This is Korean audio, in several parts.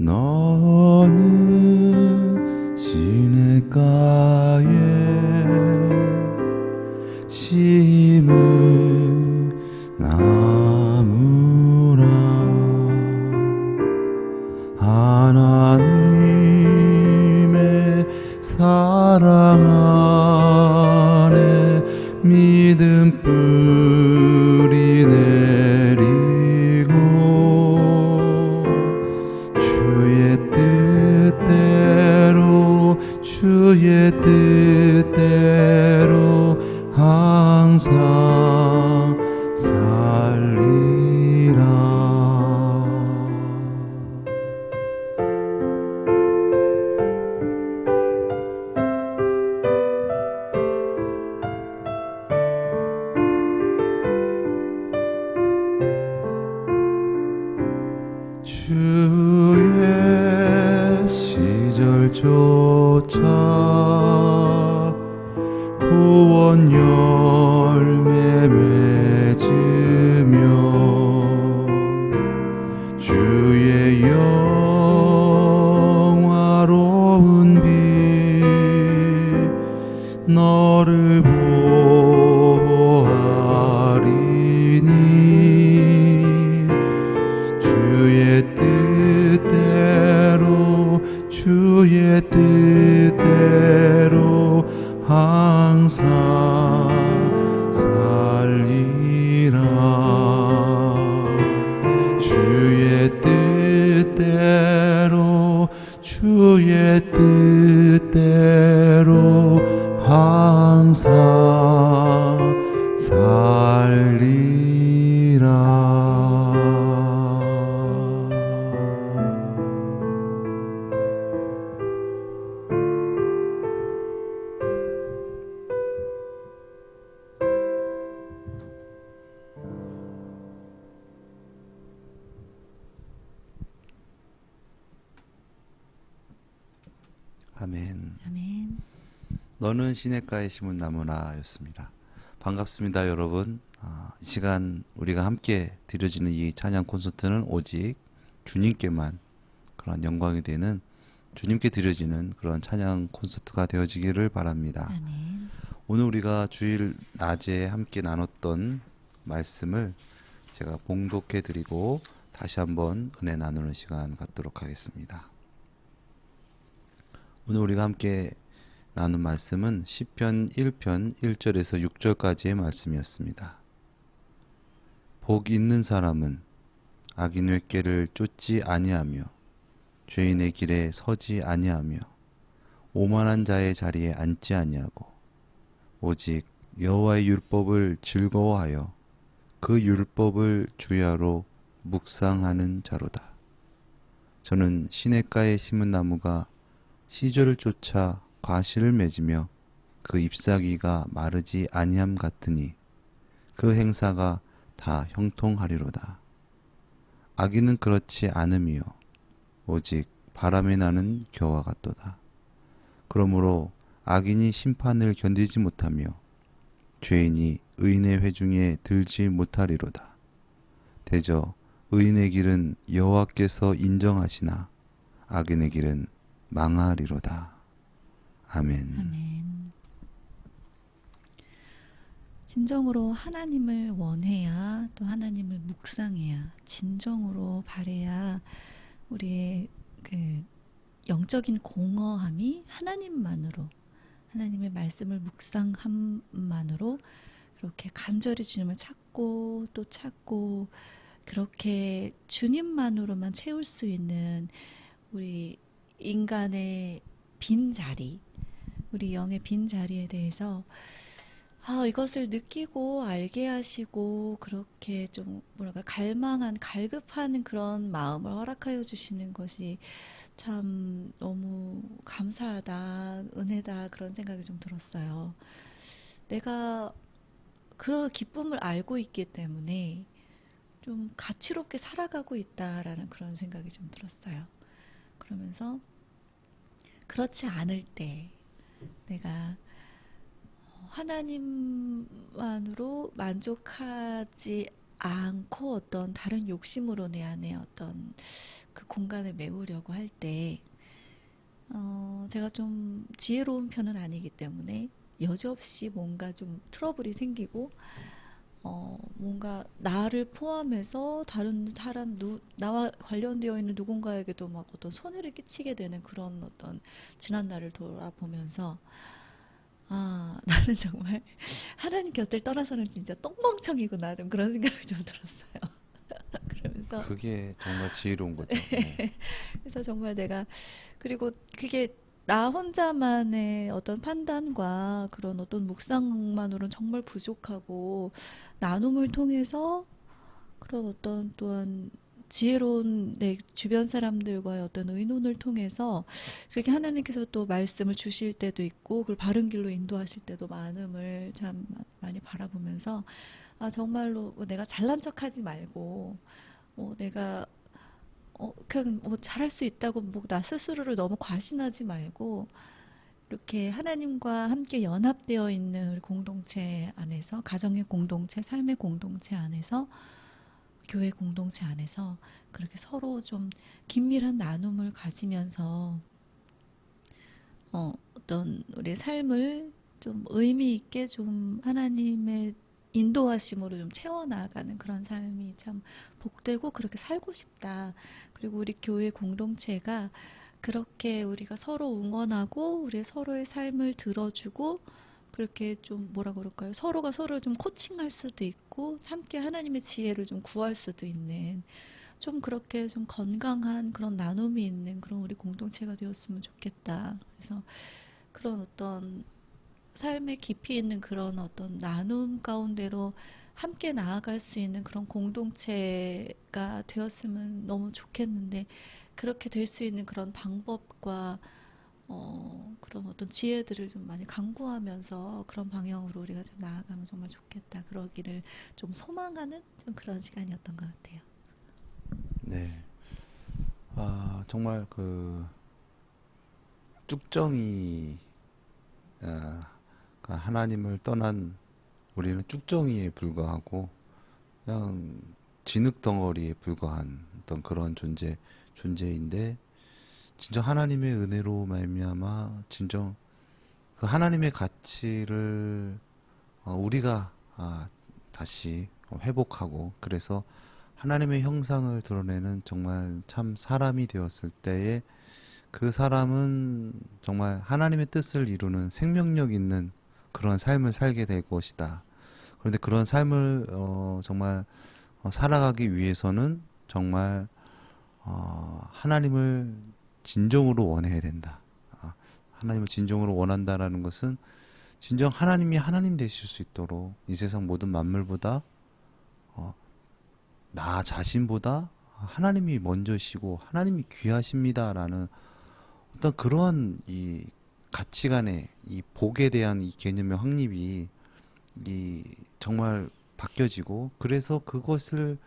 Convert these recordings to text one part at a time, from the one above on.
너는 시냇가에 심은 나무라. 하나님의 사랑 안에 믿음 뿌리 내리고 주의 뜻대로 항상 살리라. 주의 시절조차 구원 열매 맺으며 주의 영화로운 빛 너를 보호하리니 주의 뜻대로 항상 살리라. 주의 뜻대로 항상 살리라. 아멘. 아멘. 너는 시냇가에 심은 나무라 였습니다. 반갑습니다, 여러분. 이 시간 우리가 함께 드려지는 이 찬양 콘서트는 오직 주님께만 그런 영광이 되는, 주님께 드려지는 그런 찬양 콘서트가 되어지기를 바랍니다. 아멘. 오늘 우리가 주일 낮에 함께 나눴던 말씀을 제가 봉독해 드리고 다시 한번 은혜 나누는 시간 갖도록 하겠습니다. 오늘 우리가 함께 나눈 말씀은 시편 1편 1절에서 6절까지의 말씀이었습니다. 복 있는 사람은 악인의 꾀를 쫓지 아니하며 죄인의 길에 서지 아니하며 오만한 자의 자리에 앉지 아니하고 오직 여호와의 율법을 즐거워하여 그 율법을 주야로 묵상하는 자로다. 저는 시냇가에 심은 나무가 시절을 쫓아 과실을 맺으며 그 잎사귀가 마르지 아니함 같으니 그 행사가 다 형통하리로다. 악인은 그렇지 않음이요 오직 바람에 나는 겨와 같도다. 그러므로 악인이 심판을 견디지 못하며 죄인이 의인의 회중에 들지 못하리로다. 대저 의인의 길은 여호와께서 인정하시나 악인의 길은 망하리로다. 아멘. 아멘. 진정으로 하나님을 원해야, 또 하나님을 묵상해야, 진정으로 바래야 우리의 그 영적인 공허함이 하나님만으로, 하나님의 말씀을 묵상함만으로 그렇게 간절히 주님을 찾고 또 찾고 그렇게 주님만으로만 채울 수 있는 우리 인간의 빈자리, 우리 영의 빈자리에 대해서 이것을 느끼고 알게 하시고 그렇게 좀 뭐랄까 갈망한, 갈급하는 그런 마음을 허락하여 주시는 것이 참 너무 감사하다, 은혜다, 그런 생각이 좀 들었어요. 내가 그 기쁨을 알고 있기 때문에 좀 가치롭게 살아가고 있다라는 그런 생각이 좀 들었어요. 그러면서 그렇지 않을 때 내가 하나님만으로 만족하지 않고 어떤 다른 욕심으로 내 안에 어떤 그 공간을 메우려고 할 때, 제가 좀 지혜로운 편은 아니기 때문에 여지없이 뭔가 좀 트러블이 생기고, 뭔가 나를 포함해서 다른 사람, 나와 관련되어 있는 누군가에게도 막 어떤 손해를 끼치게 되는 그런 어떤 지난 날을 돌아보면서, 나는 정말 하나님 곁을 떠나서는 진짜 똥멍청이구나. 좀 그런 생각이 좀 들었어요. 그러면서, 그게 정말 지혜로운 거죠. 네. 그래서 정말 내가, 그리고 그게 나 혼자만의 어떤 판단과 그런 어떤 묵상만으로는 정말 부족하고, 나눔을 통해서 그런 어떤 또한 지혜로운 내 주변 사람들과의 어떤 의논을 통해서 그렇게 하나님께서 또 말씀을 주실 때도 있고, 그걸 바른 길로 인도하실 때도 많음을 참 많이 바라보면서, 정말로 뭐 내가 잘난 척하지 말고, 내가 그냥 뭐 잘할 수 있다고 뭐 나 스스로를 너무 과신하지 말고, 이렇게 하나님과 함께 연합되어 있는 우리 공동체 안에서, 가정의 공동체, 삶의 공동체 안에서, 교회 공동체 안에서 그렇게 서로 좀 긴밀한 나눔을 가지면서 어떤 우리의 삶을 좀 의미 있게 좀 하나님의 인도하심으로 좀 채워나가는 그런 삶이 참 복되고, 그렇게 살고 싶다. 그리고 우리 교회 공동체가 그렇게 우리가 서로 응원하고 우리 서로의 삶을 들어주고, 그렇게 좀 뭐라 그럴까요? 서로가 서로를 좀 코칭할 수도 있고 함께 하나님의 지혜를 좀 구할 수도 있는, 좀 그렇게 좀 건강한 그런 나눔이 있는 그런 우리 공동체가 되었으면 좋겠다. 그래서 그런 어떤 삶의 깊이 있는 그런 어떤 나눔 가운데로 함께 나아갈 수 있는 그런 공동체가 되었으면 너무 좋겠는데, 그렇게 될 수 있는 그런 방법과 그런 어떤 지혜들을 좀 많이 강구하면서 그런 방향으로 우리가 좀 나아가면 정말 좋겠다. 그러기를 좀 소망하는 좀 그런 시간이었던 것 같아요. 네. 정말 그 쭉정이 그 하나님을 떠난 우리는 쭉정이에 불과하고 그냥 진흙 덩어리에 불과한 어떤 그런 존재인데, 진정 하나님의 은혜로 말미암아 진정 그 하나님의 가치를 우리가 다시 회복하고, 그래서 하나님의 형상을 드러내는 정말 참 사람이 되었을 때에 그 사람은 정말 하나님의 뜻을 이루는 생명력 있는 그런 삶을 살게 될 것이다. 그런데 그런 삶을 정말 살아가기 위해서는 정말 하나님을 진정으로 원해야 된다. 하나님을 진정으로 원한다라는 것은 진정 하나님이 하나님 되실 수 있도록 이 세상 모든 만물보다 어, 나 자신보다 하나님이 먼저시고 하나님이 귀하십니다라는 어떤 그러한 이 가치관의 이 복에 대한 이 개념의 확립이 이 정말 바뀌어지고, 그래서 그것을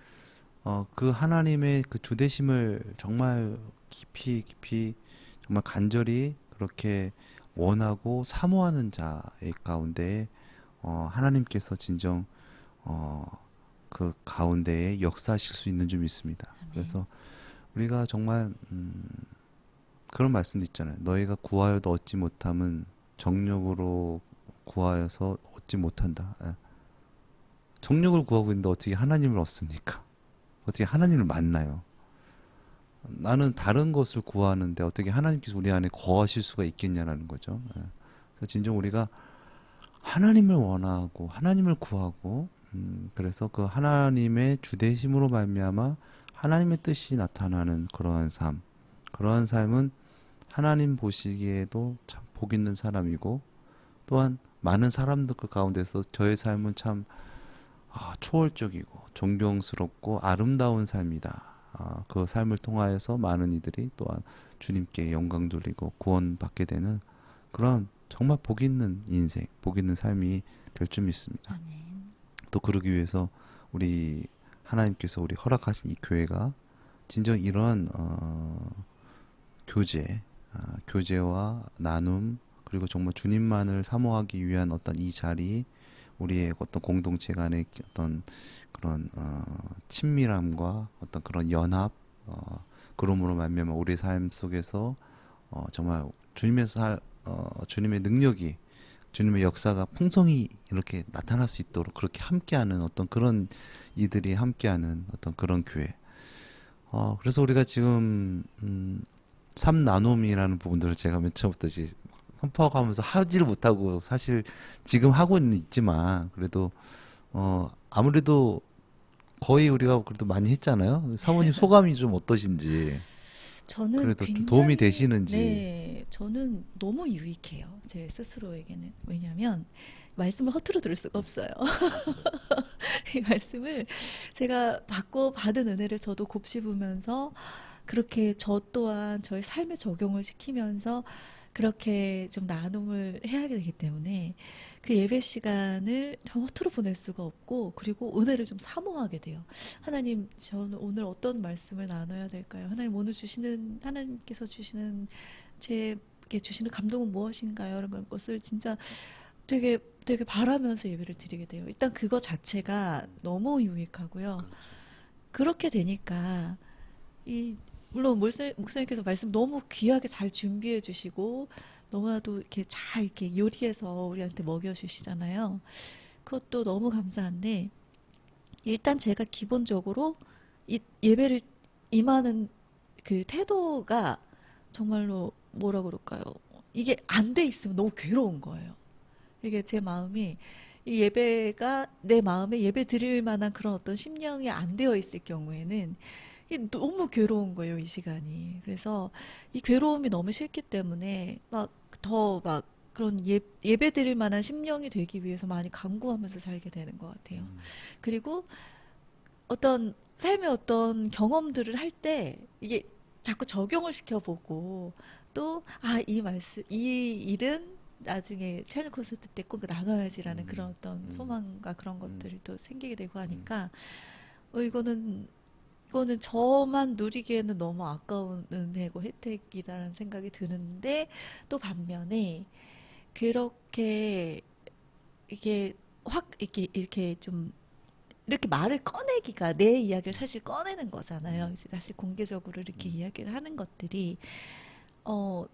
그 하나님의 그 주대심을 정말 깊이 정말 간절히 그렇게 원하고 사모하는 자의 가운데 하나님께서 진정 어, 그 가운데에 역사하실 수 있는 줄 믿습니다. 아멘. 그래서 우리가 정말 그런 말씀도 있잖아요. 너희가 구하여도 얻지 못함은 정욕으로 구하여서 얻지 못한다. 예. 정욕을 구하고 있는데 어떻게 하나님을 얻습니까? 어떻게 하나님을 만나요? 나는 다른 것을 구하는데 어떻게 하나님께서 우리 안에 거하실 수가 있겠냐라는 거죠. 예. 그래서 진정 우리가 하나님을 원하고 하나님을 구하고, 그래서 그 하나님의 주대심으로 말미암아 하나님의 뜻이 나타나는 그러한 삶, 그러한 삶은 하나님 보시기에도 참 복 있는 사람이고, 또한 많은 사람들 그 가운데서 저의 삶은 참 초월적이고 존경스럽고 아름다운 삶이다. 그 삶을 통하여서 많은 이들이 또한 주님께 영광 돌리고 구원받게 되는 그런 정말 복 있는 인생, 복 있는 삶이 될 줄 믿습니다. 아멘. 또 그러기 위해서 우리 하나님께서 우리 허락하신 이 교회가 진정 이런 교제와 나눔, 그리고 정말 주님만을 사모하기 위한 어떤 이 자리, 우리의 어떤 공동체 간의 어떤 그런 친밀함과 어떤 그런 연합, 그러므로 말미암아 우리 삶 속에서 정말 주님의 능력이, 주님의 역사가 풍성히 이렇게 나타날 수 있도록 그렇게 함께하는 어떤 그런 이들이 함께하는 어떤 그런 교회. 그래서 우리가 지금 삼나눔이라는 부분들을 제가 맨 처음부터 선포하면서 하지를 못하고 사실 지금 하고는 있지만 그래도 아무래도 거의 우리가 그래도 많이 했잖아요. 사모님 소감이 좀 어떠신지, 저는 그래도 좀 도움이 굉장히, 되시는지. 네, 저는 너무 유익해요. 제 스스로에게는. 왜냐하면 말씀을 허투루 들을 수가 없어요. 이 말씀을 제가 받고 받은 은혜를 저도 곱씹으면서 그렇게 저 또한 저의 삶에 적용을 시키면서 그렇게 좀 나눔을 해야 되기 때문에 그 예배 시간을 좀 허투루 보낼 수가 없고, 그리고 은혜를 좀 사모하게 돼요. 하나님, 저는 오늘 어떤 말씀을 나눠야 될까요? 하나님, 오늘 하나님께서 주시는 제게 주시는 감동은 무엇인가요? 이런 것을 진짜 되게 바라면서 예배를 드리게 돼요. 일단 그거 자체가 너무 유익하고요. 그렇게 되니까 물론 목사님께서 말씀 너무 귀하게 잘 준비해 주시고 너무나도 이렇게 잘 이렇게 요리해서 우리한테 먹여 주시잖아요. 그것도 너무 감사한데, 일단 제가 기본적으로 이 예배를 임하는 그 태도가 정말로 뭐라 그럴까요? 이게 안 돼 있으면 너무 괴로운 거예요. 이게 제 마음이, 이 예배가 내 마음에 예배 드릴 만한 그런 어떤 심령이 안 되어 있을 경우에는 너무 괴로운 거예요, 이 시간이. 그래서 이 괴로움이 너무 싫기 때문에 막 그런 예배 드릴 만한 심령이 되기 위해서 많이 간구하면서 살게 되는 것 같아요. 그리고 어떤 삶의 어떤 경험들을 할 때 이게 자꾸 적용을 시켜보고, 또 이 일은 나중에 체험 콘서트 때 꼭 나눠야지라는 그런 어떤 소망과 그런 것들이 또 생기게 되고 하니까 이거는 저만 누리기에는 너무 아까운 은혜고 혜택이라는 생각이 드는데, 또 반면에 그렇게 이게 확 이렇게 좀 이렇게 말을 꺼내기가, 내 이야기를 사실 꺼내는 거잖아요. 이제 사실 공개적으로 이렇게 이야기를 하는 것들이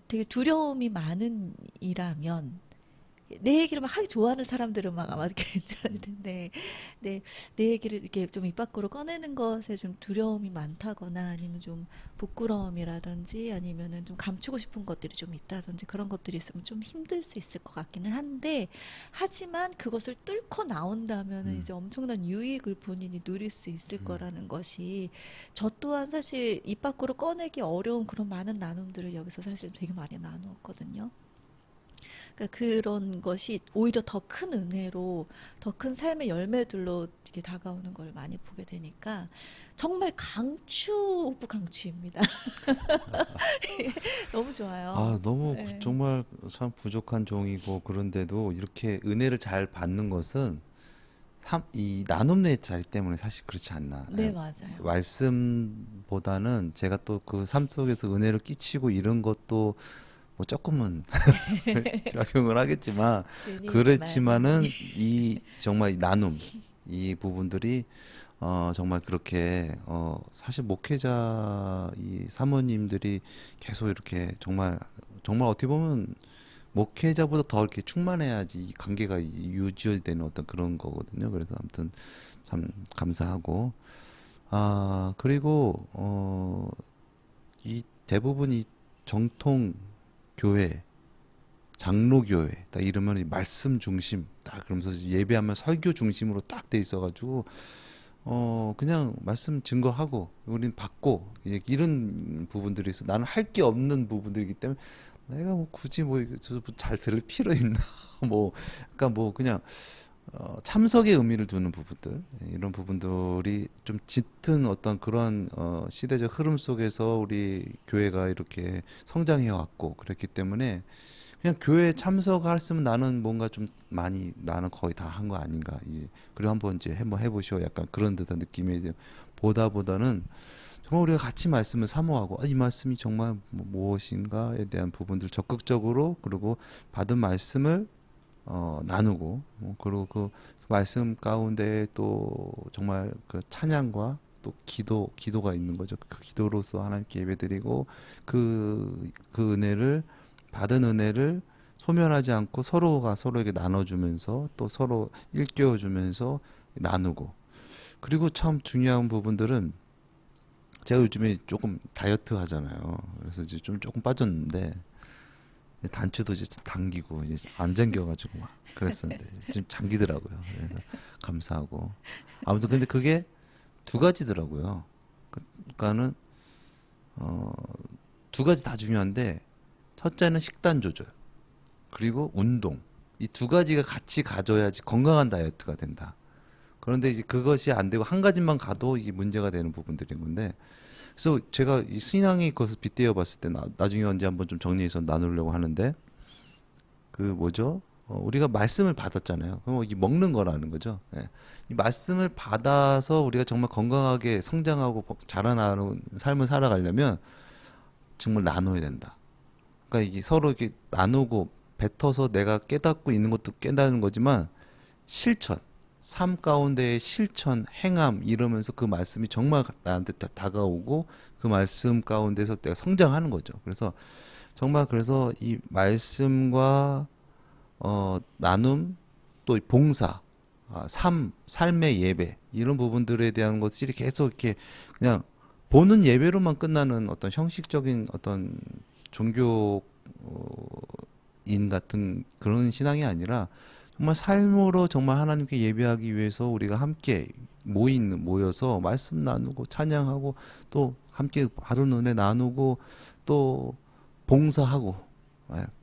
되게 두려움이 많은 일하면, 내 얘기를 막 하기 좋아하는 사람들은 막 아마 괜찮을 텐데, 내 얘기를 이렇게 좀 입 밖으로 꺼내는 것에 좀 두려움이 많다거나, 아니면 좀 부끄러움이라든지, 아니면은 좀 감추고 싶은 것들이 좀 있다든지, 그런 것들이 있으면 좀 힘들 수 있을 것 같기는 한데, 하지만 그것을 뚫고 나온다면은 이제 엄청난 유익을 본인이 누릴 수 있을 거라는 것이, 저 또한 사실 입 밖으로 꺼내기 어려운 그런 많은 나눔들을 여기서 사실 되게 많이 나누었거든요. 그러니까 그런 것이 오히려 더 큰 은혜로, 더 큰 삶의 열매들로 이렇게 다가오는 걸 많이 보게 되니까 정말 강추 오브 강추입니다. 너무 좋아요. 너무 네. 정말 참 부족한 종이고, 그런데도 이렇게 은혜를 잘 받는 것은 이 나눔의 자리 때문에 사실 그렇지 않나. 네, 맞아요. 말씀보다는 제가 또 그 삶 속에서 은혜를 끼치고 이런 것도 뭐 조금은 작용을 하겠지만, 주님께만. 그렇지만은 이 정말 이 나눔, 이 부분들이 정말 그렇게 사실 목회자 이 사모님들이 계속 이렇게 정말 어떻게 보면 목회자보다 더 이렇게 충만해야지 이 관계가 유지되는 어떤 그런 거거든요. 그래서 아무튼 참 감사하고, 그리고 이 대부분 이 정통 교회, 장로교회 딱 이러면 이 말씀 중심 딱, 그러면서 예배하면 설교 중심으로 딱 돼 있어가지고 그냥 말씀 증거하고 우리는 받고, 이런 부분들이 있어. 나는 할 게 없는 부분들이기 때문에 내가 뭐 굳이 뭐 잘 들을 필요 있나 뭐 약간 뭐 그냥 참석의 의미를 두는 부분들, 이런 부분들이 좀 짙은 어떤 그런 시대적 흐름 속에서 우리 교회가 이렇게 성장해 왔고, 그랬기 때문에 그냥 교회 참석했으면 나는 뭔가 좀 많이, 나는 거의 다 한 거 아닌가, 그리고 한번 이제 한번 해보시오, 약간 그런 듯한 느낌이 보다는 정말 우리가 같이 말씀을 사모하고, 이 말씀이 정말 무엇인가에 대한 부분들 적극적으로, 그리고 받은 말씀을 나누고, 그리고 그 말씀 가운데 또 정말 그 찬양과 또 기도가 있는 거죠. 그 기도로서 하나님께 예배드리고 그 은혜를 받은 은혜를 소멸하지 않고 서로가 서로에게 나눠주면서 또 서로 일깨워주면서 나누고 그리고 참 중요한 부분들은 제가 요즘에 조금 다이어트 하잖아요. 그래서 이제 좀 조금 빠졌는데 단추도 이제 당기고 이제 안 잠겨가지고 막 그랬었는데 지금 잠기더라고요. 그래서 감사하고 아무튼 근데 그게 두 가지더라고요. 그러니까는 어, 두 가지 다 중요한데 첫째는 식단 조절 그리고 운동 이 두 가지가 같이 가져야지 건강한 다이어트가 된다. 그런데 이제 그것이 안 되고 한 가지만 가도 이게 문제가 되는 부분들인 건데 그래서 제가 이 신앙의 것을 빗대어 봤을 때 나중에 언제 한번 좀 정리해서 나누려고 하는데 그 뭐죠? 우리가 말씀을 받았잖아요. 그럼 이게 먹는 거라는 거죠. 예. 이 말씀을 받아서 우리가 정말 건강하게 성장하고 자라나는 삶을 살아가려면 정말 나눠야 된다. 그러니까 이게 서로 이렇게 나누고 뱉어서 내가 깨닫고 있는 것도 깨닫는 거지만 실천, 삶 가운데의 실천, 행함 이러면서 그 말씀이 정말 나한테 다가오고 그 말씀 가운데서 내가 성장하는 거죠. 그래서 정말 그래서 이 말씀과 나눔 또 봉사, 삶의 예배 이런 부분들에 대한 것들이 계속 이렇게 그냥 보는 예배로만 끝나는 어떤 형식적인 어떤 종교인 같은 그런 신앙이 아니라 정말 삶으로 정말 하나님께 예배하기 위해서 우리가 함께 모여서 말씀 나누고 찬양하고 또 함께 바른 은혜 나누고 또 봉사하고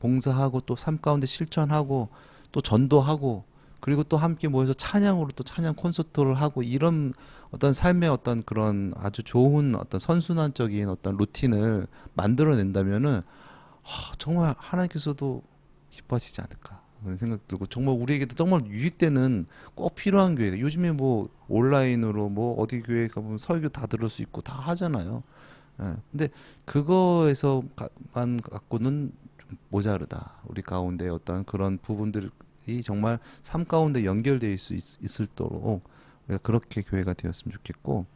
봉사하고 또 삶 가운데 실천하고 또 전도하고 그리고 또 함께 모여서 찬양으로 또 찬양 콘서트를 하고 이런 어떤 삶의 어떤 그런 아주 좋은 어떤 선순환적인 어떤 루틴을 만들어낸다면은 정말 하나님께서도 기뻐하시지 않을까 그런 생각 들고 정말 우리에게도 정말 유익되는 꼭 필요한 교회가 요즘에 뭐 온라인으로 뭐 어디 교회 가보면 설교 다 들을 수 있고 다 하잖아요. 근데 그거에서만 갖고는 좀 모자르다. 우리 가운데 어떤 그런 부분들이 정말 삶 가운데 연결될 수 있을도록 우리가 그렇게 교회가 되었으면 좋겠고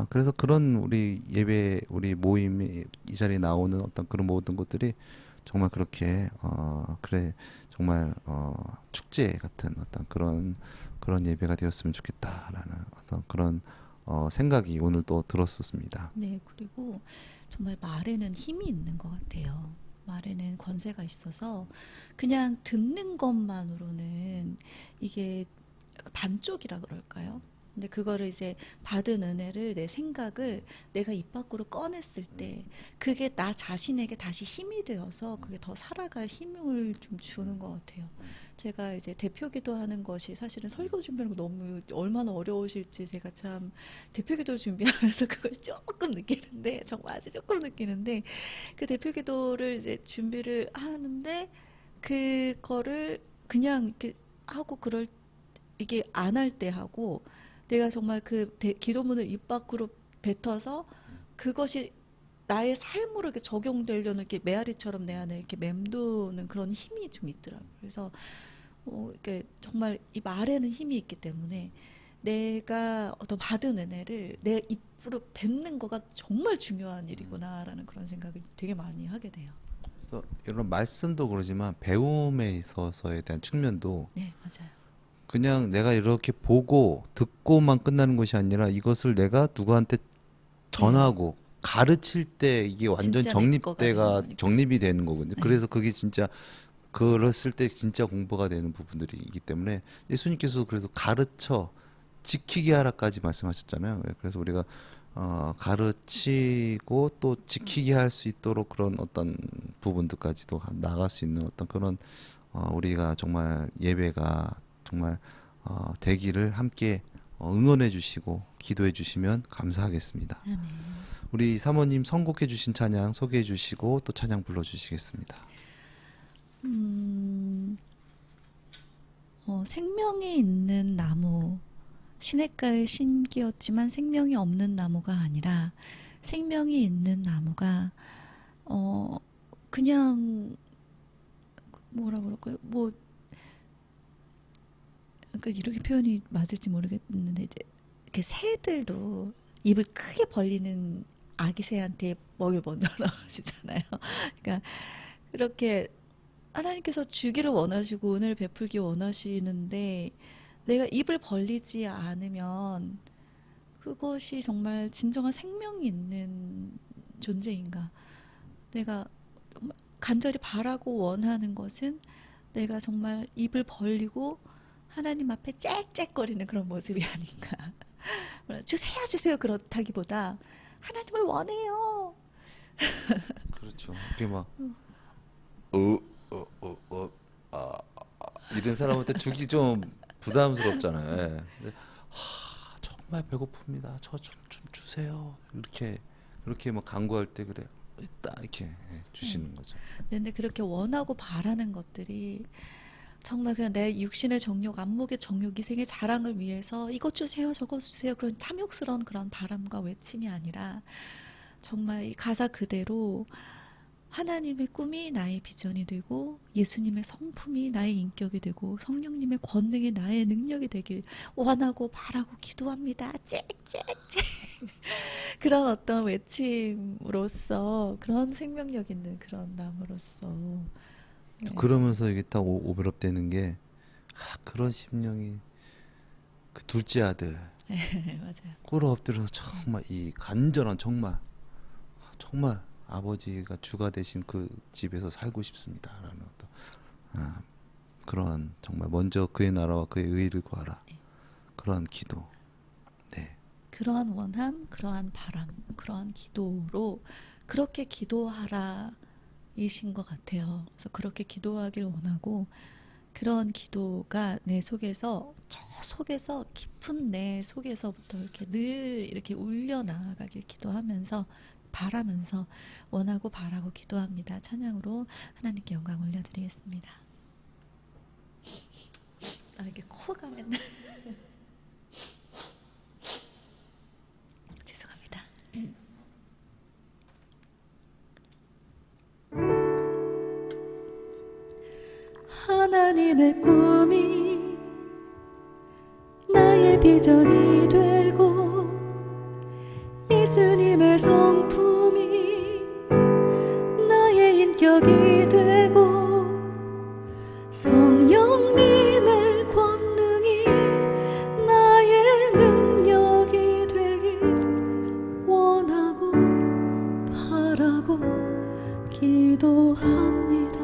그래서 그런 우리 예배, 우리 모임, 이 자리에 나오는 어떤 그런 모든 것들이 정말 그렇게, 그래, 정말, 축제 같은 어떤 그런 예배가 되었으면 좋겠다라는 어떤 그런, 생각이 오늘 또 들었었습니다. 네, 그리고 정말 말에는 힘이 있는 것 같아요. 말에는 권세가 있어서 그냥 듣는 것만으로는 이게 반쪽이라 그럴까요? 근데 그거를 이제 받은 은혜를 내 생각을 내가 입 밖으로 꺼냈을 때 그게 나 자신에게 다시 힘이 되어서 그게 더 살아갈 힘을 좀 주는 것 같아요. 제가 이제 대표기도 하는 것이 사실은 설교 준비하는 거 너무 얼마나 어려우실지 제가 참 대표기도 준비하면서 그걸 조금 느끼는데 정말 아주 조금 느끼는데 그 대표기도를 이제 준비를 하는데 그거를 그냥 이렇게 하고 그럴 이게 안 할 때 하고 내가 정말 그 기도문을 입 밖으로 뱉어서 그것이 나의 삶으로 이렇게 적용되려는 이렇게 메아리처럼 내 안에 이렇게 맴도는 그런 힘이 좀 있더라고요. 그래서 이렇게 정말 이 말에는 힘이 있기 때문에 내가 어떤 받은 은혜를 내 입으로 뱉는 거가 정말 중요한 일이구나라는 그런 생각을 되게 많이 하게 돼요. 그래서 이런 말씀도 그러지만 배움에 있어서에 대한 측면도 네, 맞아요. 그냥 내가 이렇게 보고 듣고만 끝나는 것이 아니라 이것을 내가 누구한테 네, 전하고 가르칠 때 이게 완전 진짜 내 거가 되는 거니까. 정립이 되는 거거든요. 네, 그래서 그게 진짜 그랬을 때 진짜 공부가 되는 부분들이기 때문에 예수님께서도 그래서 가르쳐 지키게 하라까지 말씀하셨잖아요. 그래서 우리가 가르치고 또 지키게 할 수 있도록 그런 어떤 부분들까지도 나갈 수 있는 어떤 그런 우리가 정말 예배가 정말 되기를 함께 응원해 주시고 기도해 주시면 감사하겠습니다. 아멘. 우리 사모님 선곡해 주신 찬양 소개해 주시고 또 찬양 불러 주시겠습니다. 음, 생명이 있는 나무, 시냇가에 심기었지만 생명이 없는 나무가 아니라 생명이 있는 나무가 그냥 뭐라 그럴까요? 뭐 그러니까 이렇게 표현이 맞을지 모르겠는데 이제 이렇게 새들도 입을 크게 벌리는 아기 새한테 먹을 먼저 넣으시잖아요. 그러니까 이렇게 하나님께서 주기를 원하시고 은혜를 베풀기 원하시는데 내가 입을 벌리지 않으면 그것이 정말 진정한 생명이 있는 존재인가? 내가 간절히 바라고 원하는 것은 내가 정말 입을 벌리고 하나님 앞에 짹짹거리는 그런 모습이 아닌가. 주세요, 주세요 그렇다기보다 하나님을 원해요. 그렇죠. 이게 막 이런 사람한테 주기 좀 부담스럽잖아요. 예. 근데, 정말 배고픕니다. 저 좀 주세요. 이렇게 막 간구할 때 그래. 딱 이렇게 주시는 거죠. 근데 그렇게 원하고 바라는 것들이 정말 그냥 내 육신의 정욕, 안목의 정욕, 이생의 자랑을 위해서 이것 주세요, 저것 주세요 그런 탐욕스러운 그런 바람과 외침이 아니라 정말 이 가사 그대로 하나님의 꿈이 나의 비전이 되고 예수님의 성품이 나의 인격이 되고 성령님의 권능이 나의 능력이 되길 원하고 바라고 기도합니다. 짹짹짹 그런 어떤 외침으로써 그런 생명력 있는 그런 나무로서 네. 그러면서 이게 딱 오버랩되는 게 그런 심령이 그 둘째 아들 맞아요. 꿇어 엎드려서 정말 이 간절한 정말 아버지가 주가 되신 그 집에서 살고 싶습니다라는 어떤 그런 정말 먼저 그의 나라와 그의 의를 구하라 그러한 기도. 네. 그러한 원함, 그러한 바람, 그러한 기도로 그렇게 기도하라 이신 것 같아요. 그래서 그렇게 기도하길 원하고 그런 기도가 내 속에서 저 속에서 깊은 내 속에서부터 이렇게 늘 이렇게 울려 나아가길 기도하면서 바라면서 원하고 바라고 기도합니다. 찬양으로 하나님께 영광 올려드리겠습니다. 이렇게 코가 맨날 죄송합니다. 하나님의 꿈이 나의 비전이 되고 예수님의 성품이 나의 인격이 되고 성령님의 권능이 나의 능력이 되길 원하고 바라고 기도합니다.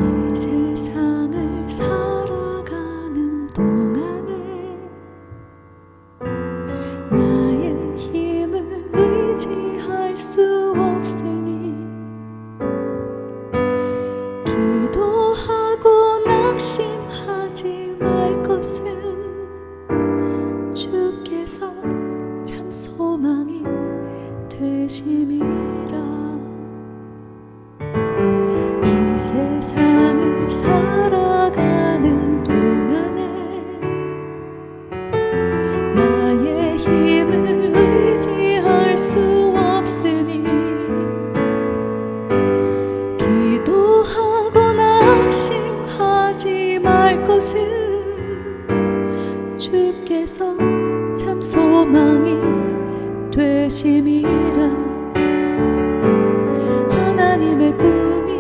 이 세상을 살아가는 동안에 나의 힘을 의지할 수 없으니 기도하고 낙심하지 말 것은 주께서 참 소망이 되심이라. 이 세상을 살아가는 동안에 나의 힘을 의지할 수 없으니 기도하고 낙심하지 말 것은 주께서 참 소망이 되심이라. 하나님의 꿈이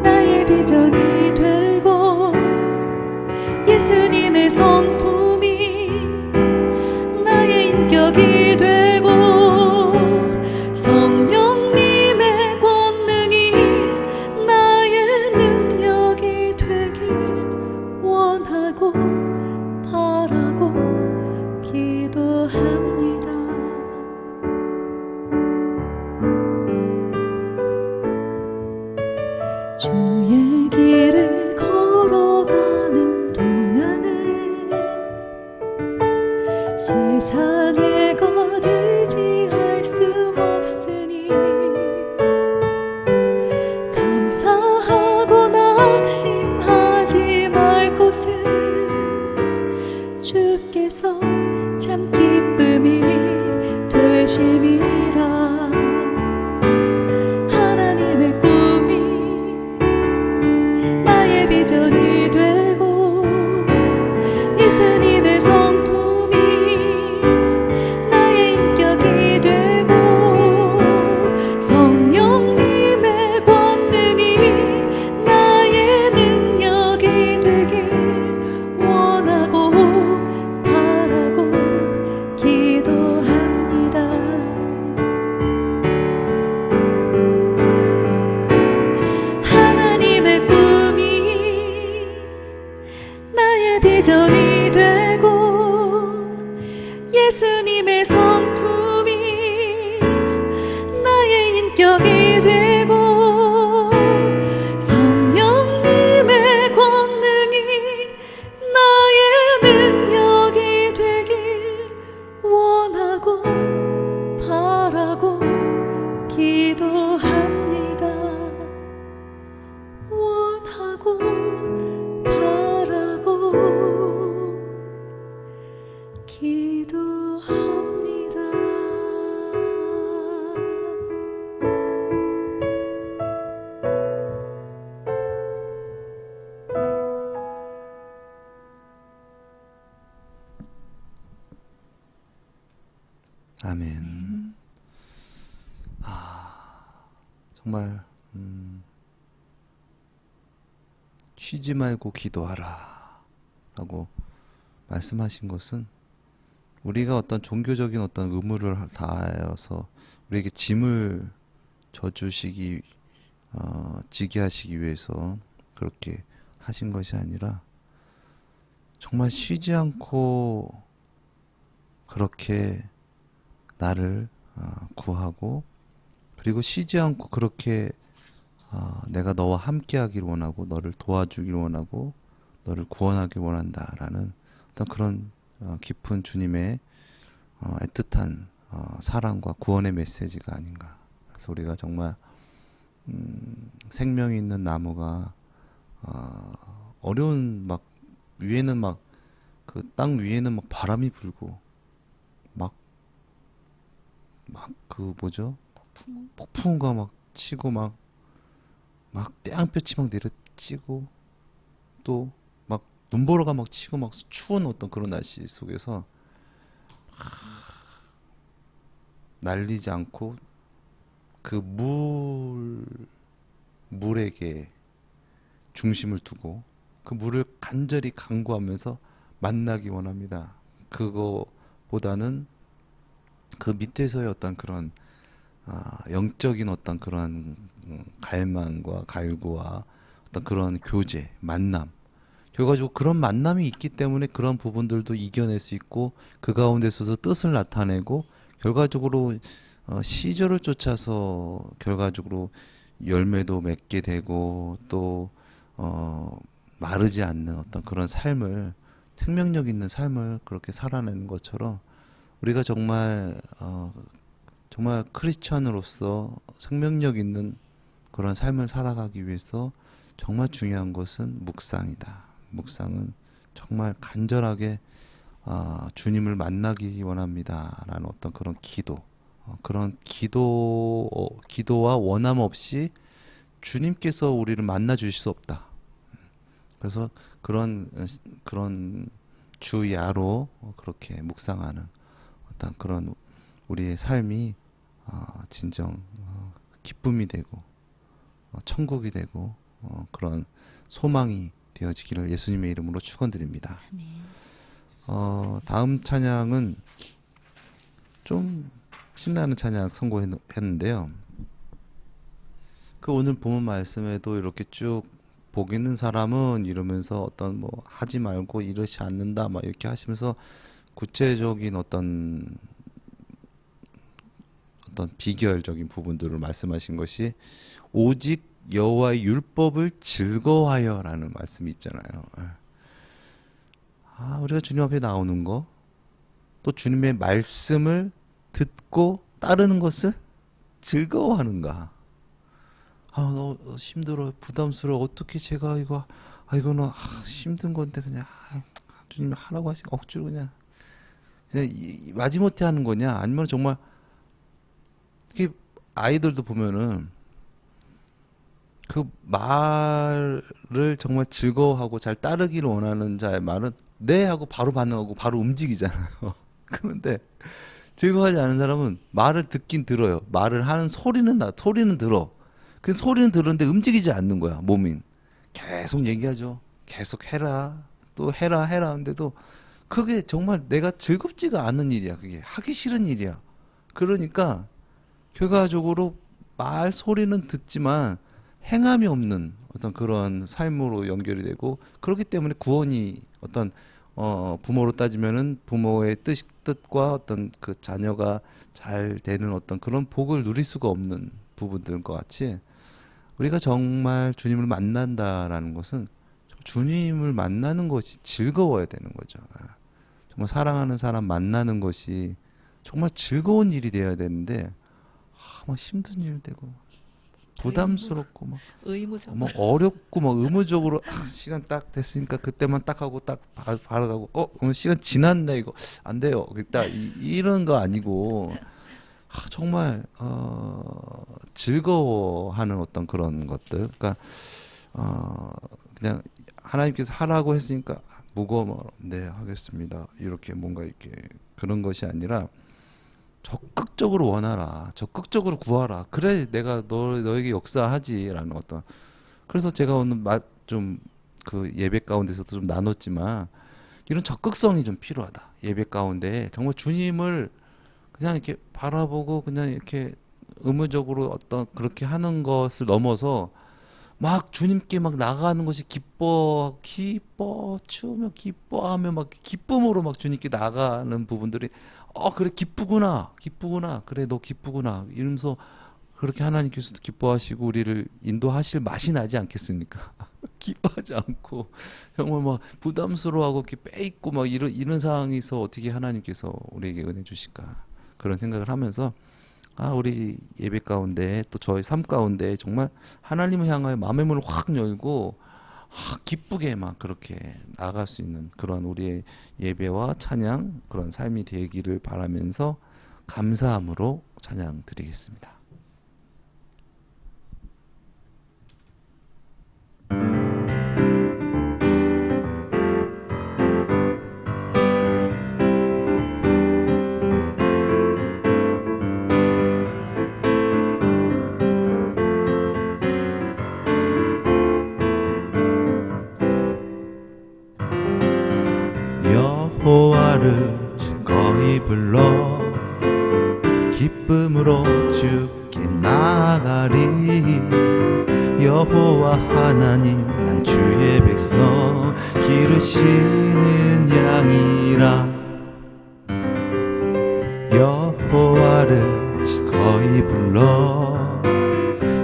나의 비전이 되고 예수님의 성품이 나의 인격이 되고 성령님의 권능이 나의 능력이 되길 원하고 바라고 기도합니다. 인도하심이라. 하나님의 꿈이 나의 비전이 되고 예수님의 성품이 나의 인격이 되고 성령님의 권능이 나의 능력이 되길 원하고 바라고 기도합니다. 하나님의 꿈이 나의 비전이 되고 예수님의 성품이 나의 인격이 되고 성령님의 권능이 나의 능력이 되길 원하고 바라고 기도합니다. 원하고 바라고 기도합니다. 아멘. 정말 쉬지 말고 기도하라 라고 말씀하신 것은 우리가 어떤 종교적인 어떤 의무를 다하여서 우리에게 짐을 져주시기 지게 하시기 위해서 그렇게 하신 것이 아니라 정말 쉬지 않고 그렇게 나를 구하고 그리고 쉬지 않고 그렇게 내가 너와 함께 하길 원하고 너를 도와주길 원하고 너를 구원하길 원한다라는 어떤 그런 깊은 주님의 애틋한 사랑과 구원의 메시지가 아닌가. 그래서 우리가 정말 생명이 있는 나무가 어려운 막 위에는 막 그 땅 위에는 막 바람이 불고 막 그 뭐죠? 폭풍우가 막 치고 막 태양볕이 막 내려치고 또 막 눈보라가 막 치고 막 추운 어떤 그런 날씨 속에서 날리지 않고 그 물에게 중심을 두고 그 물을 간절히 간구하면서 만나기 원합니다. 그거보다는 그 밑에서의 어떤 그런 영적인 어떤 그런 갈망과 갈구와 어떤 그런 교제, 만남. 결과적으로 그런 만남이 있기 때문에 그런 부분들도 이겨낼 수 있고 그 가운데 있어서 뜻을 나타내고 결과적으로 시절을 쫓아서 결과적으로 열매도 맺게 되고 또 마르지 않는 어떤 그런 삶을 생명력 있는 삶을 그렇게 살아내는 것처럼 우리가 정말 정말 크리스천으로서 생명력 있는 그런 삶을 살아가기 위해서 정말 중요한 것은 묵상이다. 묵상은 정말 간절하게 주님을 만나기 원합니다라는 어떤 그런 기도, 그런 기도와 원함 없이 주님께서 우리를 만나 주실 수 없다. 그래서 그런 주야로 그렇게 묵상하는 어떤 그런 우리의 삶이 진정 기쁨이 되고 천국이 되고 그런 소망이 되어지기를 예수님의 이름으로 축원드립니다. 다음 찬양은 좀 신나는 찬양 선곡했는데요. 그 오늘 본문 말씀에도 이렇게 쭉 복 있는 사람은 이러면서 어떤 뭐 하지 말고 이러지 않는다 막 이렇게 하시면서 구체적인 어떤 비결적인 부분들을 말씀하신 것이 오직 여호와의 율법을 즐거워하여라는 말씀이 있잖아요. 우리가 주님 앞에 나오는 거, 또 주님의 말씀을 듣고 따르는 것을 즐거워하는가? 힘들어, 부담스러워. 어떻게 제가 이거는 힘든 건데 그냥 주님 하라고 하시고 억지로 그냥 마지못해 하는 거냐? 아니면 정말 특히 아이들도 보면은 그 말을 정말 즐거워하고 잘 따르기를 원하는 자의 말은 네 하고 바로 반응하고 바로 움직이잖아요. 그런데 즐거워하지 않은 사람은 말을 듣긴 들어요. 말을 하는 소리는 들어. 그 소리는 들었는데 움직이지 않는 거야, 몸이. 계속 얘기하죠. 계속 해라. 또 해라 하는데도 그게 정말 내가 즐겁지가 않은 일이야. 그게 하기 싫은 일이야. 그러니까 결과적으로 말 소리는 듣지만 행함이 없는 어떤 그런 삶으로 연결이 되고, 그렇기 때문에 구원이 어떤 부모로 따지면은 부모의 뜻과 어떤 그 자녀가 잘 되는 어떤 그런 복을 누릴 수가 없는 부분들인 것 같이, 우리가 정말 주님을 만난다라는 것은 주님을 만나는 것이 즐거워야 되는 거죠. 정말 사랑하는 사람 만나는 것이 정말 즐거운 일이 되어야 되는데, 막 힘든 일 되고 부담스럽고 막 의무적으로. 어렵고 막 의무적으로 시간 딱 됐으니까 그때만 딱 하고 딱 바로 가고, 오늘 시간 지났네, 이거 안 돼요, 딱 이런 거 아니고, 정말 즐거워하는 어떤 그런 것들. 그러니까 그냥 하나님께서 하라고 했으니까 무거우면 네 하겠습니다, 이렇게 뭔가 이렇게 그런 것이 아니라 적극적으로 원하라, 적극적으로 구하라. 그래 내가 너에게 역사하지라는 어떤. 그래서 제가 오늘 좀 그 예배 가운데서도 좀 나눴지만, 이런 적극성이 좀 필요하다. 예배 가운데 정말 주님을 그냥 이렇게 바라보고 그냥 이렇게 의무적으로 어떤 그렇게 하는 것을 넘어서 막 주님께 막 나가는 것이 추우며 기뻐하며 막 기쁨으로 막 주님께 나가는 부분들이, 그래 기쁘구나 그래 너 기쁘구나 이러면서 그렇게 하나님께서도 기뻐하시고 우리를 인도하실 맛이 나지 않겠습니까? 기뻐하지 않고 정말 막 부담스러워하고 이렇게 빼있고 막 이런 상황에서 어떻게 하나님께서 우리에게 은혜 주실까, 그런 생각을 하면서 우리 예배 가운데 또 저희 삶 가운데 정말 하나님을 향하여 마음의 문을 확 열고 기쁘게 막 그렇게 나아갈 수 있는 그런 우리의 예배와 찬양, 그런 삶이 되기를 바라면서 감사함으로 찬양 드리겠습니다. 여호와를 즐거이 불러 기쁨으로 주께 나가리. 여호와 하나님 난 주의 백성 기르시는 양이라. 여호와를 즐거이 불러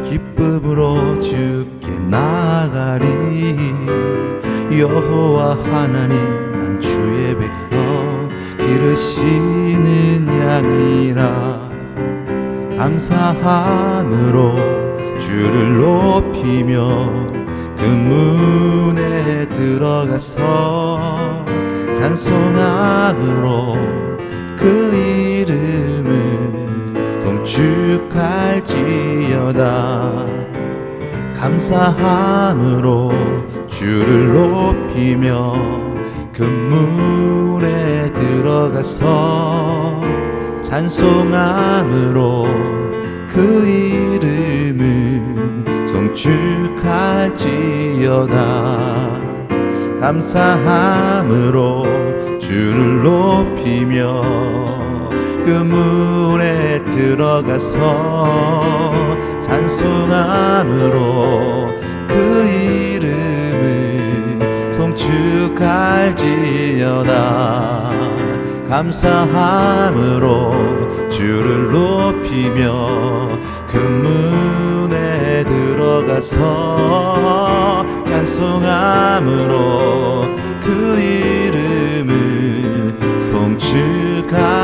기쁨으로 주께 나가리. 여호와 하나님 난 주의 백성 기르시는 양이라. 감사함으로 주를 높이며 그 문에 들어가서 찬송함으로 그 이름을 송축할지어다. 감사함으로 주를 높이며 그 문에 들어가서 찬송함으로 그 이름을 송축할지어다. 감사함으로 주를 높이며 그 문에 들어가서 찬송함으로 그 이름을 송축할지어다. 감사함으로 주를 높이며 그 문에 들어가서 찬송함으로 그 이름을 송축할지어다.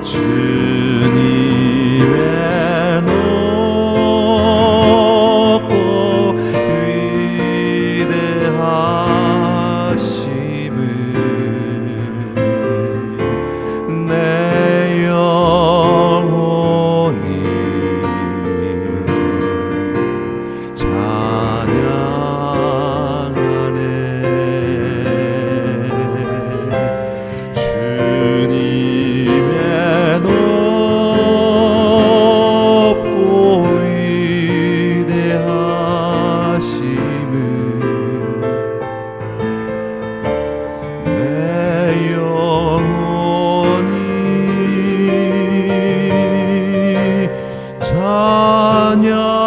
주님의 높고 위대하심을 찬양하네 주님의 높고 위대하심을 내 영혼이 찬양하네.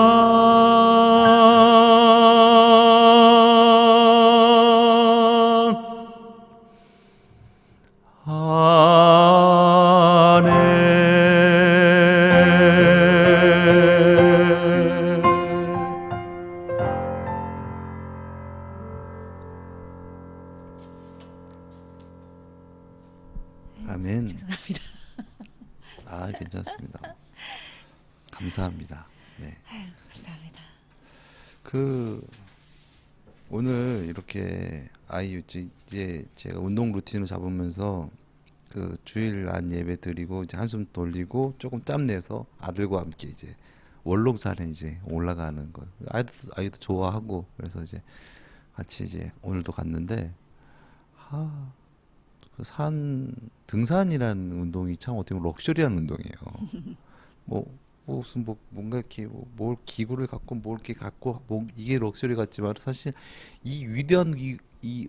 아멘. 죄송합니다. 아, 괜찮습니다. 감사합니다. 네. 아유, 감사합니다. 그 오늘 이렇게 이제 제가 운동 루틴을 잡으면서 그 주일 날 예배 드리고 이제 한숨 돌리고 조금 짬 내서 아들과 함께 이제 월롱산에 이제 올라가는 거. 아이도 좋아하고 그래서 이제 같이 이제 오늘도 갔는데 그 산 등산이라는 운동이 참 어떻게 보면 럭셔리한 운동이에요. 무슨 뭔가 이렇게 뭘 기구를 갖고 뭘 이렇게 갖고 이게 럭셔리 같지만 사실 이 위대한 이